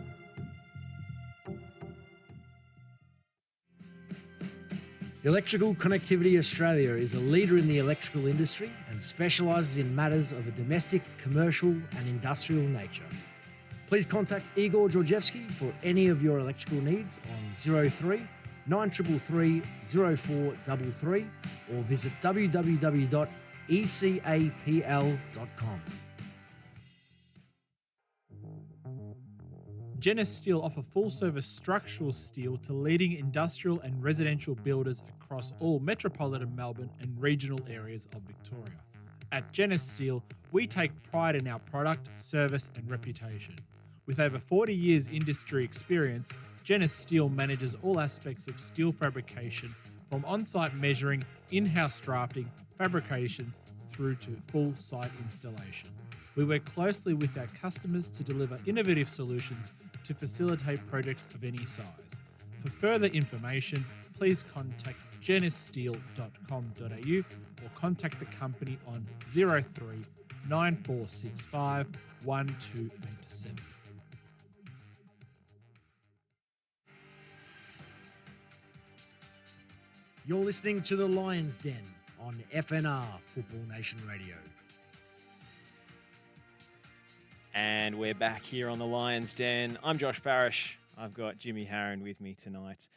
Electrical Connectivity Australia is a leader in the electrical industry and specialises in matters of a domestic, commercial and industrial nature. Please contact Igor Georgievsky for any of your electrical needs on 03 9333 0433 or visit www.ecapl.com. Genesis Steel offer full-service structural steel to leading industrial and residential builders across all metropolitan Melbourne and regional areas of Victoria. At Genesis Steel, we take pride in our product, service and reputation. With over 40 years industry experience, Genesis Steel manages all aspects of steel fabrication, from on-site measuring, in-house drafting, fabrication, through to full site installation. We work closely with our customers to deliver innovative solutions to facilitate projects of any size. For further information, please contact genissteel.com.au or contact the company on 03 9465 1287. You're listening to The Lions Den on FNR Football Nation Radio. And we're back here on the Lions Den. I'm Josh Parish. I've got Jimmy Haran with me tonight.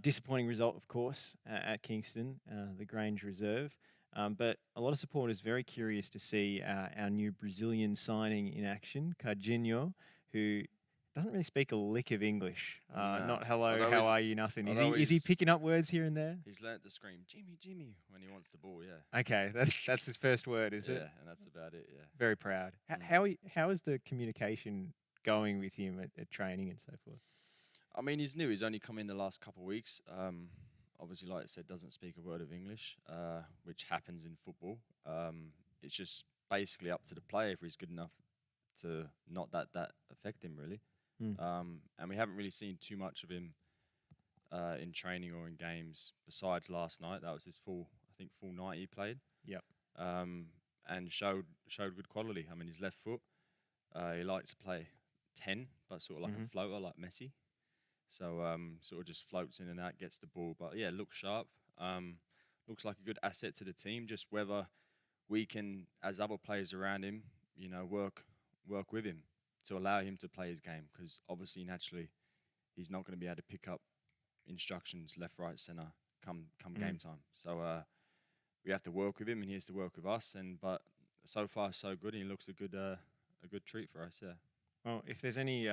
Disappointing result, of course, at Kingston, the Grange Reserve. But a lot of supporters very curious to see our new Brazilian signing in action, Cardinho, who Doesn't really speak a lick of English. No. Not hello, Although how he's- are you, nothing. Is although he he's- picking up words here and there? He's learnt to scream, Jimmy, Jimmy, when he wants the ball, yeah. Okay, that's his first word, is yeah, it? and that's about it, yeah. Very proud. How is the communication going with him at training and so forth? I mean, he's new. He's only come in the last couple of weeks. Obviously, like I said, doesn't speak a word of English, which happens in football. It's just basically up to the player if he's good enough to not that affect him, really. And we haven't really seen too much of him in training or in games besides last night. That was his full 90 he played. Yep. And showed good quality. I mean, his left foot, he likes to play 10, but sort of like a floater, like Messi. So sort of just floats in and out, gets the ball. But yeah, looks sharp. Looks like a good asset to the team. Just whether we can, as other players around him, work with him to allow him to play his game. Because obviously, naturally, he's not going to be able to pick up instructions left, right, centre come game time. So we have to work with him, and he has to work with us. But so far, so good. And he looks a good treat for us. Yeah. Well, if there's any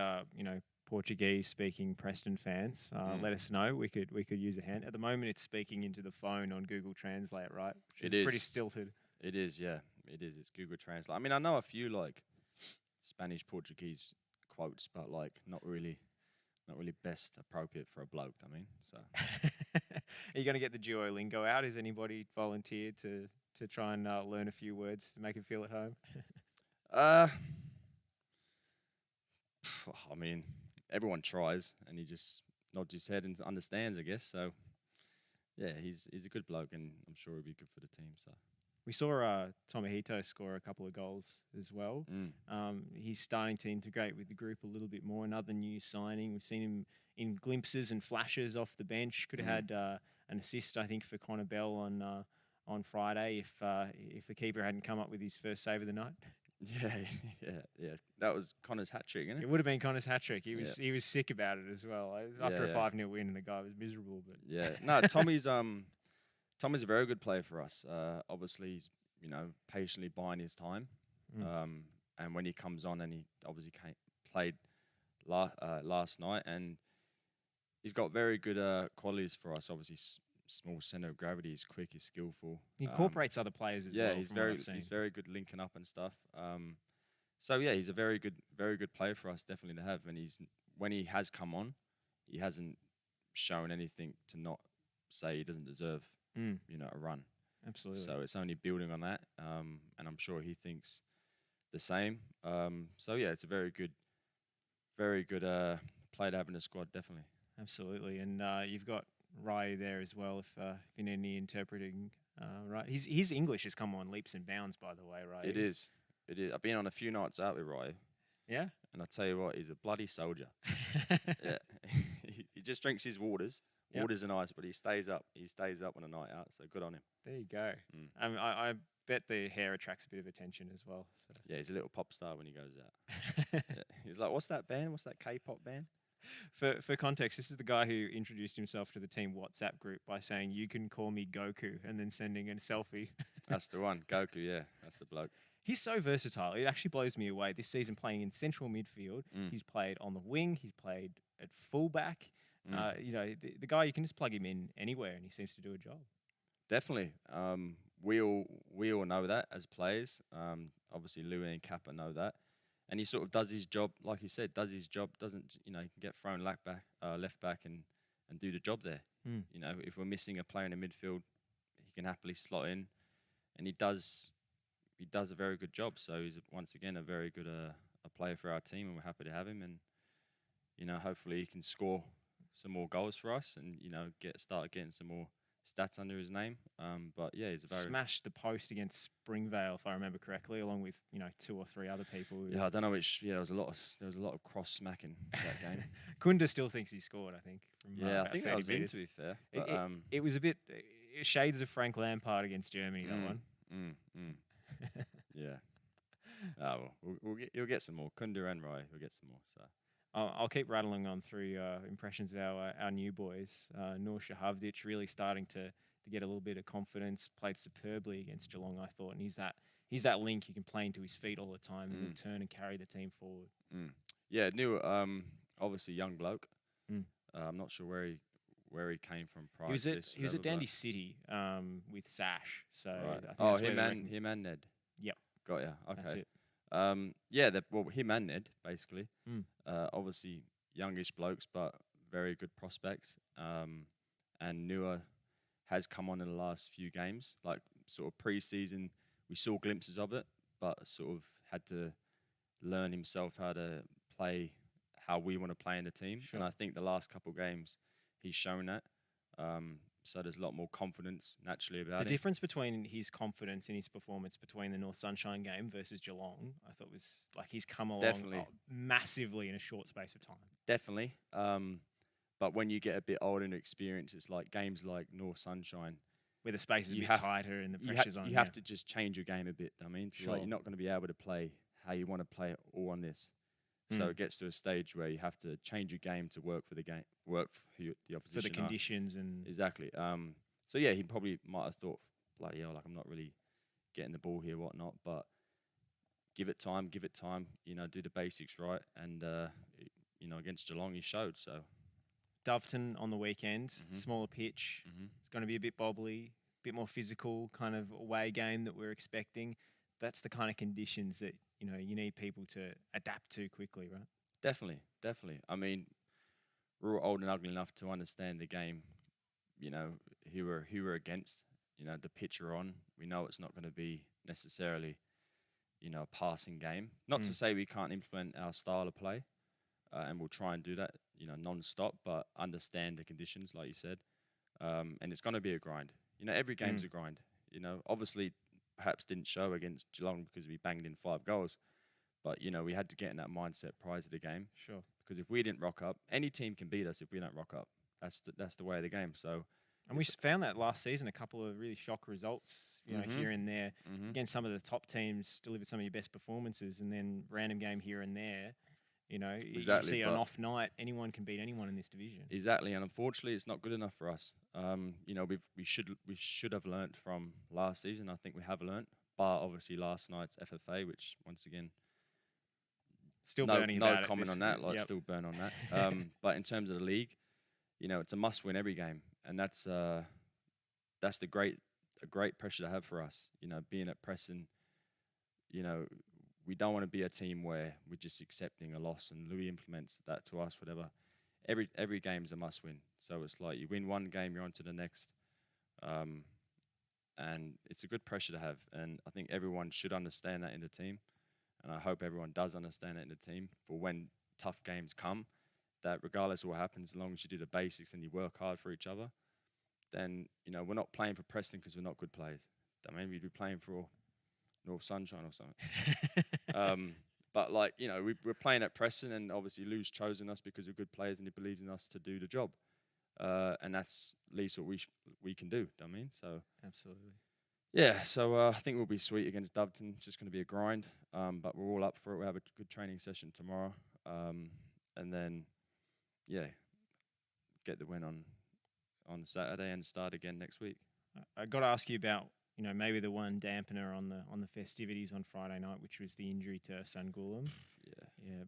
Portuguese-speaking Preston fans, let us know. We could use a hand. At the moment, it's speaking into the phone on Google Translate, right? Which is pretty stilted. It is, yeah. It is. It's Google Translate. I mean, I know a few like Spanish, Portuguese quotes, but like not really best appropriate for a bloke. I mean, so. Are you going to get the Duolingo out? Has anybody volunteered to try and learn a few words to make him feel at home? I mean, everyone tries, and he just nods his head and understands, I guess. So, yeah, he's a good bloke, and I'm sure he'll be good for the team. So. We saw Tomohito score a couple of goals as well. He's starting to integrate with the group a little bit more. Another new signing. We've seen him in glimpses and flashes off the bench. Could have had an assist, I think, for Connor Bell on Friday if the keeper hadn't come up with his first save of the night. Yeah. That was Connor's hat trick, isn't it? It would have been Connor's hat trick. He was sick about it as well. After a 5-0 win, and the guy was miserable. But yeah, no, Tommy's a very good player for us. Obviously, he's patiently buying his time, and when he comes on, and he obviously played last night, and he's got very good qualities for us. Obviously, small center of gravity. He's quick. He's skillful. He incorporates other players as well. Yeah, he's very good linking up and stuff. So yeah, he's a very good player for us, definitely to have. And when he has come on, he hasn't shown anything to not say he doesn't deserve a run. Absolutely. So it's only building on that, and I'm sure he thinks the same. So yeah, it's a very good player to have in the squad, definitely. Absolutely, and you've got Ryu there as well. If you need any interpreting, right? His English has come on leaps and bounds, by the way, right? It is. I've been on a few nights out with Ryu. Yeah. And I tell you what, he's a bloody soldier. Yeah. He just drinks his waters. Yep. Waters and ice, but he stays up. He stays up on a night out, so good on him. There you go. I bet the hair attracts a bit of attention as well. So. Yeah, he's a little pop star when he goes out. Yeah. He's like, what's that band? What's that K-pop band? For context, this is the guy who introduced himself to the team WhatsApp group by saying, "You can call me Goku," and then sending a selfie. That's the one. Goku, yeah. That's the bloke. He's so versatile. It actually blows me away. This season playing in central midfield. He's played on the wing. He's played at fullback. The guy, you can just plug him in anywhere and he seems to do a job. Definitely. We all know that as players. Obviously, Louis and Kappa know that. And he sort of does his job, like you said, doesn't, he can get thrown left back and do the job there. If we're missing a player in the midfield, he can happily slot in. And he does a very good job. So he's, once again, a very good a player for our team, and we're happy to have him. And, hopefully he can score some more goals for us and, start getting some more stats under his name. But yeah, he's a very... Smashed the post against Springvale, if I remember correctly, along with, 2 or 3 other people. Yeah, I don't know which... Yeah, there was a lot of cross-smacking that game. Kunda still thinks he scored, I think. From, I think that was in, to be fair. But, it was a bit... shades of Frank Lampard against Germany, that one. Yeah. You'll get some more. Kunda and Rai, you'll get some more. So I'll keep rattling on through impressions of our new boys. Nur Shahavdic really starting to get a little bit of confidence. Played superbly against Geelong, I thought, and he's he's that link you can play into his feet all the time and he'll turn and carry the team forward. Yeah, new. Obviously young bloke. Mm. I'm not sure where he came from prior. He was to at this, he was at whatever, Dandy City with Sash. So but- I right. think Oh, that's where him and Ned. Yep. Got ya. Okay. That's it. Yeah, well, him and Ned basically. Mm. Obviously youngish blokes, but very good prospects. And Newer has come on in the last few games, like sort of pre-season. We saw glimpses of it, but sort of had to learn himself how to play how we want to play in the team. Sure. And I think the last couple of games he's shown that. So there's a lot more confidence naturally about The it. difference between his confidence in his performance between the North Sunshine game versus Geelong, I thought was like he's come along Definitely. massively in a short space of time. Definitely. But when you get a bit older and experience, it's like games like North Sunshine. Where the space is a You bit have- tighter and the You, pressure's on. you have to just change your game a bit. I mean, so Sure. like you're not going to be able to play how you want to play it all on this. So it gets to a stage where you have to change your game to work for the game, work for the opposition. for the are. conditions and Exactly. So yeah, he probably might have thought, bloody hell, like I'm not really getting the ball here, whatnot. But give it time. You know, do the basics right, and you know, against Geelong, he showed. So Doveton on the weekend, smaller pitch. Mhm. It's going to be a bit bobbly, a bit more physical kind of away game that we're expecting. That's the kind of conditions that you need people to adapt to quickly, right? definitely. I mean, we're all old and ugly enough to understand the game. You know, who we're against. You know, the pitch we're on. We know it's not going to be necessarily, a passing game. Not to say we can't implement our style of play, and we'll try and do that, non-stop, but understand the conditions, like you said. And it's going to be a grind. Every game's a grind. Obviously, perhaps didn't show against Geelong because we banged in 5 goals. But, we had to get in that mindset prior to the game. Sure. Because if we didn't rock up, any team can beat us if we don't rock up. That's the way of the game. So, And we found that last season, a couple of really shock results, here and there. Against some of the top teams, delivered some of your best performances, and then random game here and there. You Exactly, see an but- off night, anyone can beat anyone in this division. Exactly, and unfortunately, it's not good enough for us. We should have learnt from last season. I think we have learnt, bar obviously last night's FFA, which once again, Still no burning about it comment this on that. year. Like Yep. still burn on that. But in terms of the league, it's a must win every game, and that's a great pressure to have for us. Being at Preston, we don't want to be a team where we're just accepting a loss and Louis implements that to us, whatever. Every game's a must win. So it's like you win one game, you're on to the next. And it's a good pressure to have. And I think everyone should understand that in the team. And I hope everyone does understand that in the team for when tough games come, that regardless of what happens, as long as you do the basics and you work hard for each other, then, we're not playing for Preston because we're not good players. I mean, we'd be playing for North Sunshine or something. But we're playing at Preston, and obviously Lou's chosen us because we're good players and he believes in us to do the job. And that's at least what we can do. I mean, so Absolutely. yeah. So I think we'll be sweet against Doveton. It's just going to be a grind, but we're all up for it. We'll have a good training session tomorrow, and then get the win on Saturday and start again next week. I got to ask you about maybe the one dampener on the festivities on Friday night, which was the injury to Sangulam. Yeah,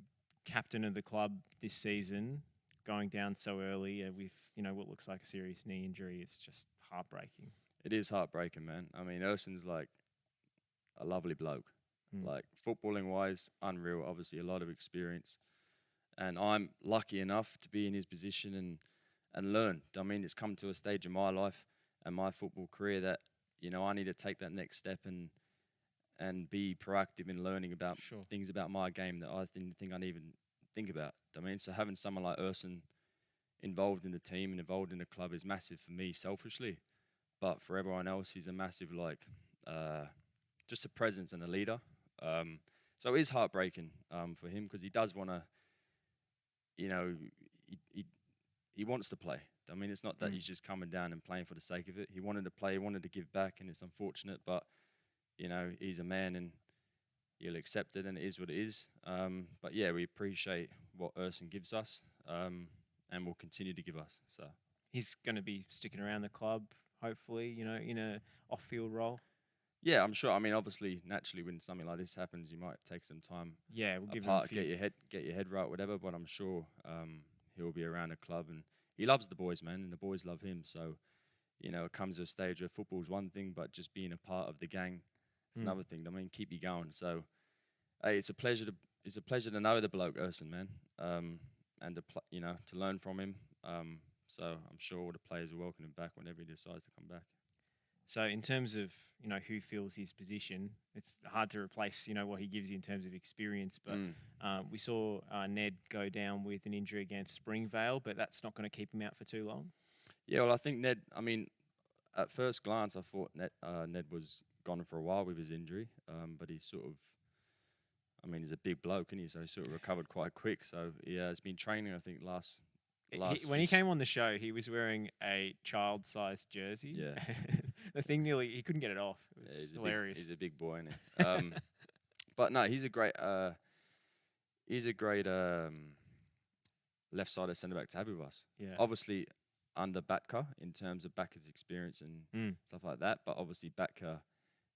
captain of the club this season, going down so early with what looks like a serious knee injury. It's just heartbreaking. It is heartbreaking, man. I mean, Urson's like a lovely bloke. Like footballing wise, unreal. Obviously, a lot of experience, and I'm lucky enough to be in his position and learn. I mean, it's come to a stage in my life and my football career that I need to take that next step and be proactive in learning about things about my game that I didn't think I'd even think about. I mean, so having someone like Urson involved in the team and involved in the club is massive for me selfishly, but for everyone else, he's a massive just a presence and a leader. So it is heartbreaking for him because he does want to, he wants to play. I mean, it's not that he's just coming down and playing for the sake of it. He wanted to play, he wanted to give back, and it's unfortunate, but, he's a man and he'll accept it, and it is what it is. But, yeah, we appreciate what Urson gives us and will continue to give us. So He's going to be sticking around the club, hopefully, in a off-field role. Yeah, I'm sure. I mean, obviously, naturally, when something like this happens, you might take some time Yeah, we'll give him a apart, few. get your head right, whatever. But I'm sure he'll be around the club, and he loves the boys, man, and the boys love him. So, it comes to a stage where football's one thing, but just being a part of the gang is another thing. I mean, keep you going. So, hey, it's a pleasure to know the bloke, Urson, man, and to learn from him. So I'm sure all the players will welcome him back whenever he decides to come back. So in terms of, who fills his position, it's hard to replace, what he gives you in terms of experience. But we saw Ned go down with an injury against Springvale, but that's not going to keep him out for too long. Yeah, well, I think Ned, at first glance, I thought Ned was gone for a while with his injury, but he's sort of, he's a big bloke, isn't he? So he sort of recovered quite quick. So yeah, he's been training, I think, When he came on the show, he was wearing a child-sized jersey. Yeah. The thing he couldn't get it off. It was hilarious. He's a big boy, isn't he? But no, he's a great left-sided centre-back to have with us. Yeah. Obviously, under Batka in terms of Batka's experience and stuff like that. But obviously, Batka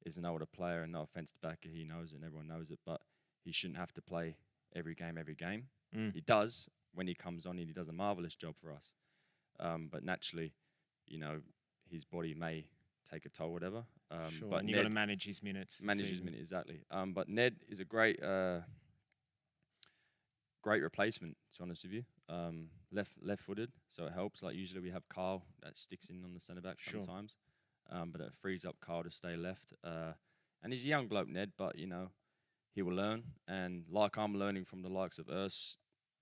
is an older player, and no offence to Batka, he knows it and everyone knows it, but he shouldn't have to play every game. He does when he comes on, and he does a marvellous job for us. But naturally, his body may take a toll, whatever. Sure, but and you've got to manage his minutes. Exactly. But Ned is a great replacement, to be honest with you. Left-footed, so it helps. Like usually we have Carl that sticks in on the centre back sometimes, but it frees up Carl to stay left. And he's a young bloke, Ned, but he will learn. And like I'm learning from the likes of Urs,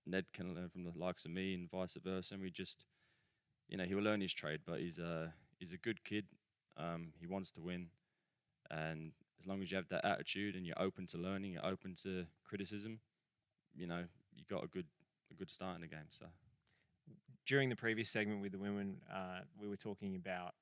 Ned can learn from the likes of me, and vice versa. And we just, he will learn his trade. But he's a good kid. He wants to win, and as long as you have that attitude and you're open to learning, you're open to criticism, you got a good start in the game. So During the previous segment with the women, we were talking about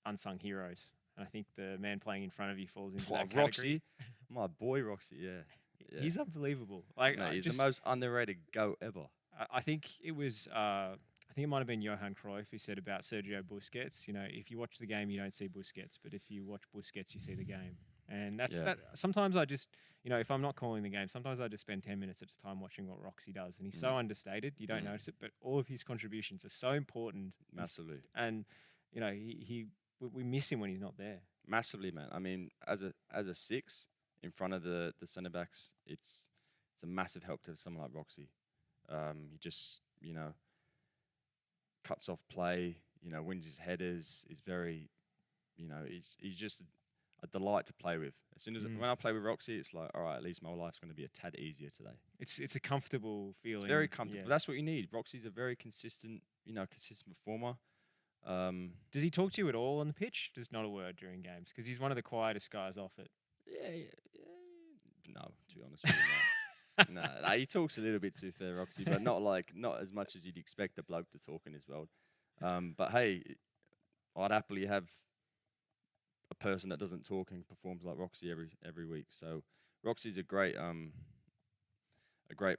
unsung heroes, and I think the man playing in front of you falls into that category. Roxy, my boy Roxy, yeah. He's unbelievable. He's the most underrated goat ever. I think it was. I think it might have been Johan Cruyff who said about Sergio Busquets. If you watch the game, you don't see Busquets, but if you watch Busquets, you see the game. And that's that. Sometimes I just, if I'm not calling the game, sometimes I just spend 10 minutes at a time watching what Roxy does, and he's so understated. You don't notice it, but all of his contributions are so important. Massively. And we miss him when he's not there. Massively, man. I mean, as a six in front of the centre backs, it's a massive help to someone like Roxy. He just cuts off play. Wins his headers. Is very, he's just a delight to play with. As soon as when I play with Roxy, it's like, all right, at least my life's going to be a tad easier today. It's a comfortable feeling. It's very comfortable. Yeah. That's what you need. Roxy's a very consistent performer. Does he talk to you at all on the pitch? Just not a word during games, because he's one of the quietest guys off it. Yeah. No, to be honest with you, no. He talks a little bit too fair, Roxy, but not as much as you'd expect a bloke to talk in his world. But hey, I'd happily have a person that doesn't talk and performs like Roxy every week. So Roxy's a great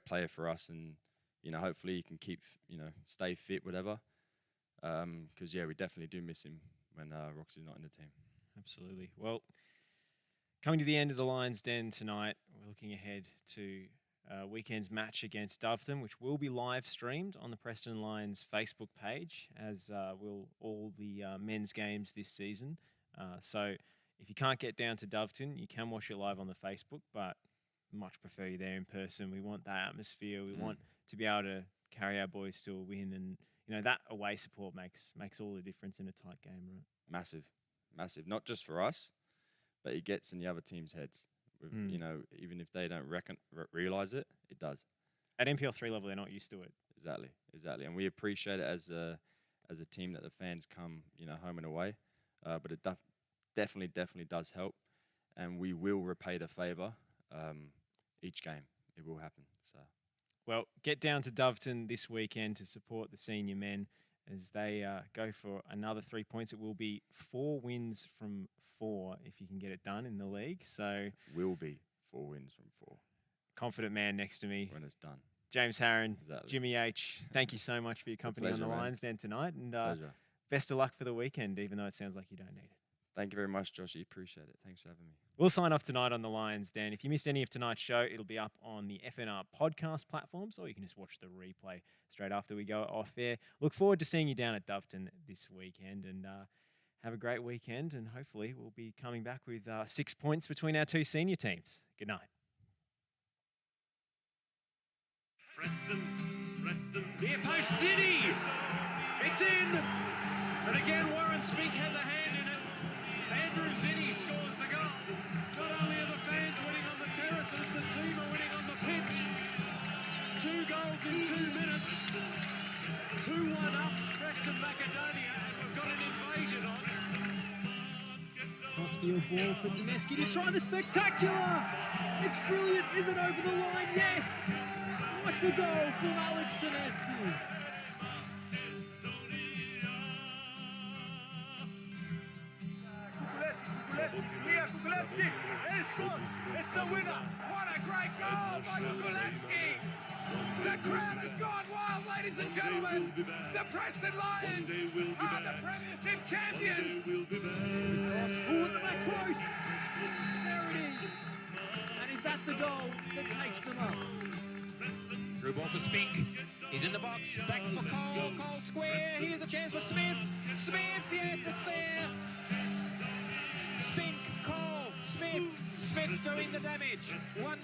player for us, and hopefully he can keep stay fit, whatever. Because we definitely do miss him when Roxy's not in the team. Absolutely. Well, coming to the end of the Lions Den tonight, we're looking ahead to weekend's match against Doveton, which will be live streamed on the Preston Lions Facebook page, as will all the men's games this season. So if you can't get down to Doveton, you can watch it live on the Facebook, but much prefer you there in person. We want that atmosphere. We want to be able to carry our boys to a win, and that away support makes all the difference in a tight game, right? Massive. Not just for us, but it gets in the other team's heads. Even if they don't realise it, it does. At NPL3 level, they're not used to it. Exactly. And we appreciate it as a team that the fans come, home and away. But it definitely does help, and we will repay the favour each game. It will happen. So, well, get down to Doveton this weekend to support the senior men as they go for another 3 points. It will be 4 wins from 4 if you can get it done in the league. So will be 4 wins from 4. Confident man next to me when it's done. James Haran, Jimmy H. Thank you so much for your company on the Lions Den tonight, and best of luck for the weekend. Even though it sounds like you don't need it. Thank you very much, Joshy. Appreciate it. Thanks for having me. We'll sign off tonight on the Lions, Dan. If you missed any of tonight's show, it'll be up on the FNR podcast platforms, or you can just watch the replay straight after we go off air. Look forward to seeing you down at Doveton this weekend, and have a great weekend. And hopefully we'll be coming back with 6 points between our two senior teams. Good night. Preston, near post City. It's in. And again, Warren Spink has a hand in it. Andrew Zinni scores the goal. Not only are the fans winning on the terraces, the team are winning on the pitch. 2 goals in 2 minutes. 2-1 up, Preston Macedonia, and we've got an invasion on. Crossfield ball for Tedeschi to try the spectacular. It's brilliant, is it over the line? Yes! What's a goal from Alex Tedeschi? It's the winner. What a great goal by Kukulewski. The crowd has gone wild, ladies and gentlemen. The Preston Lions are the Premiership champions. Cross ball at the back post. There it is. And is that the goal that takes them up? Through ball for Spink. He's in the box. Back for Cole. Cole square. Here's a chance for Smith. Smith, yes, it's there. Spink, Cole, Smith. Smith doing the damage. 1-0.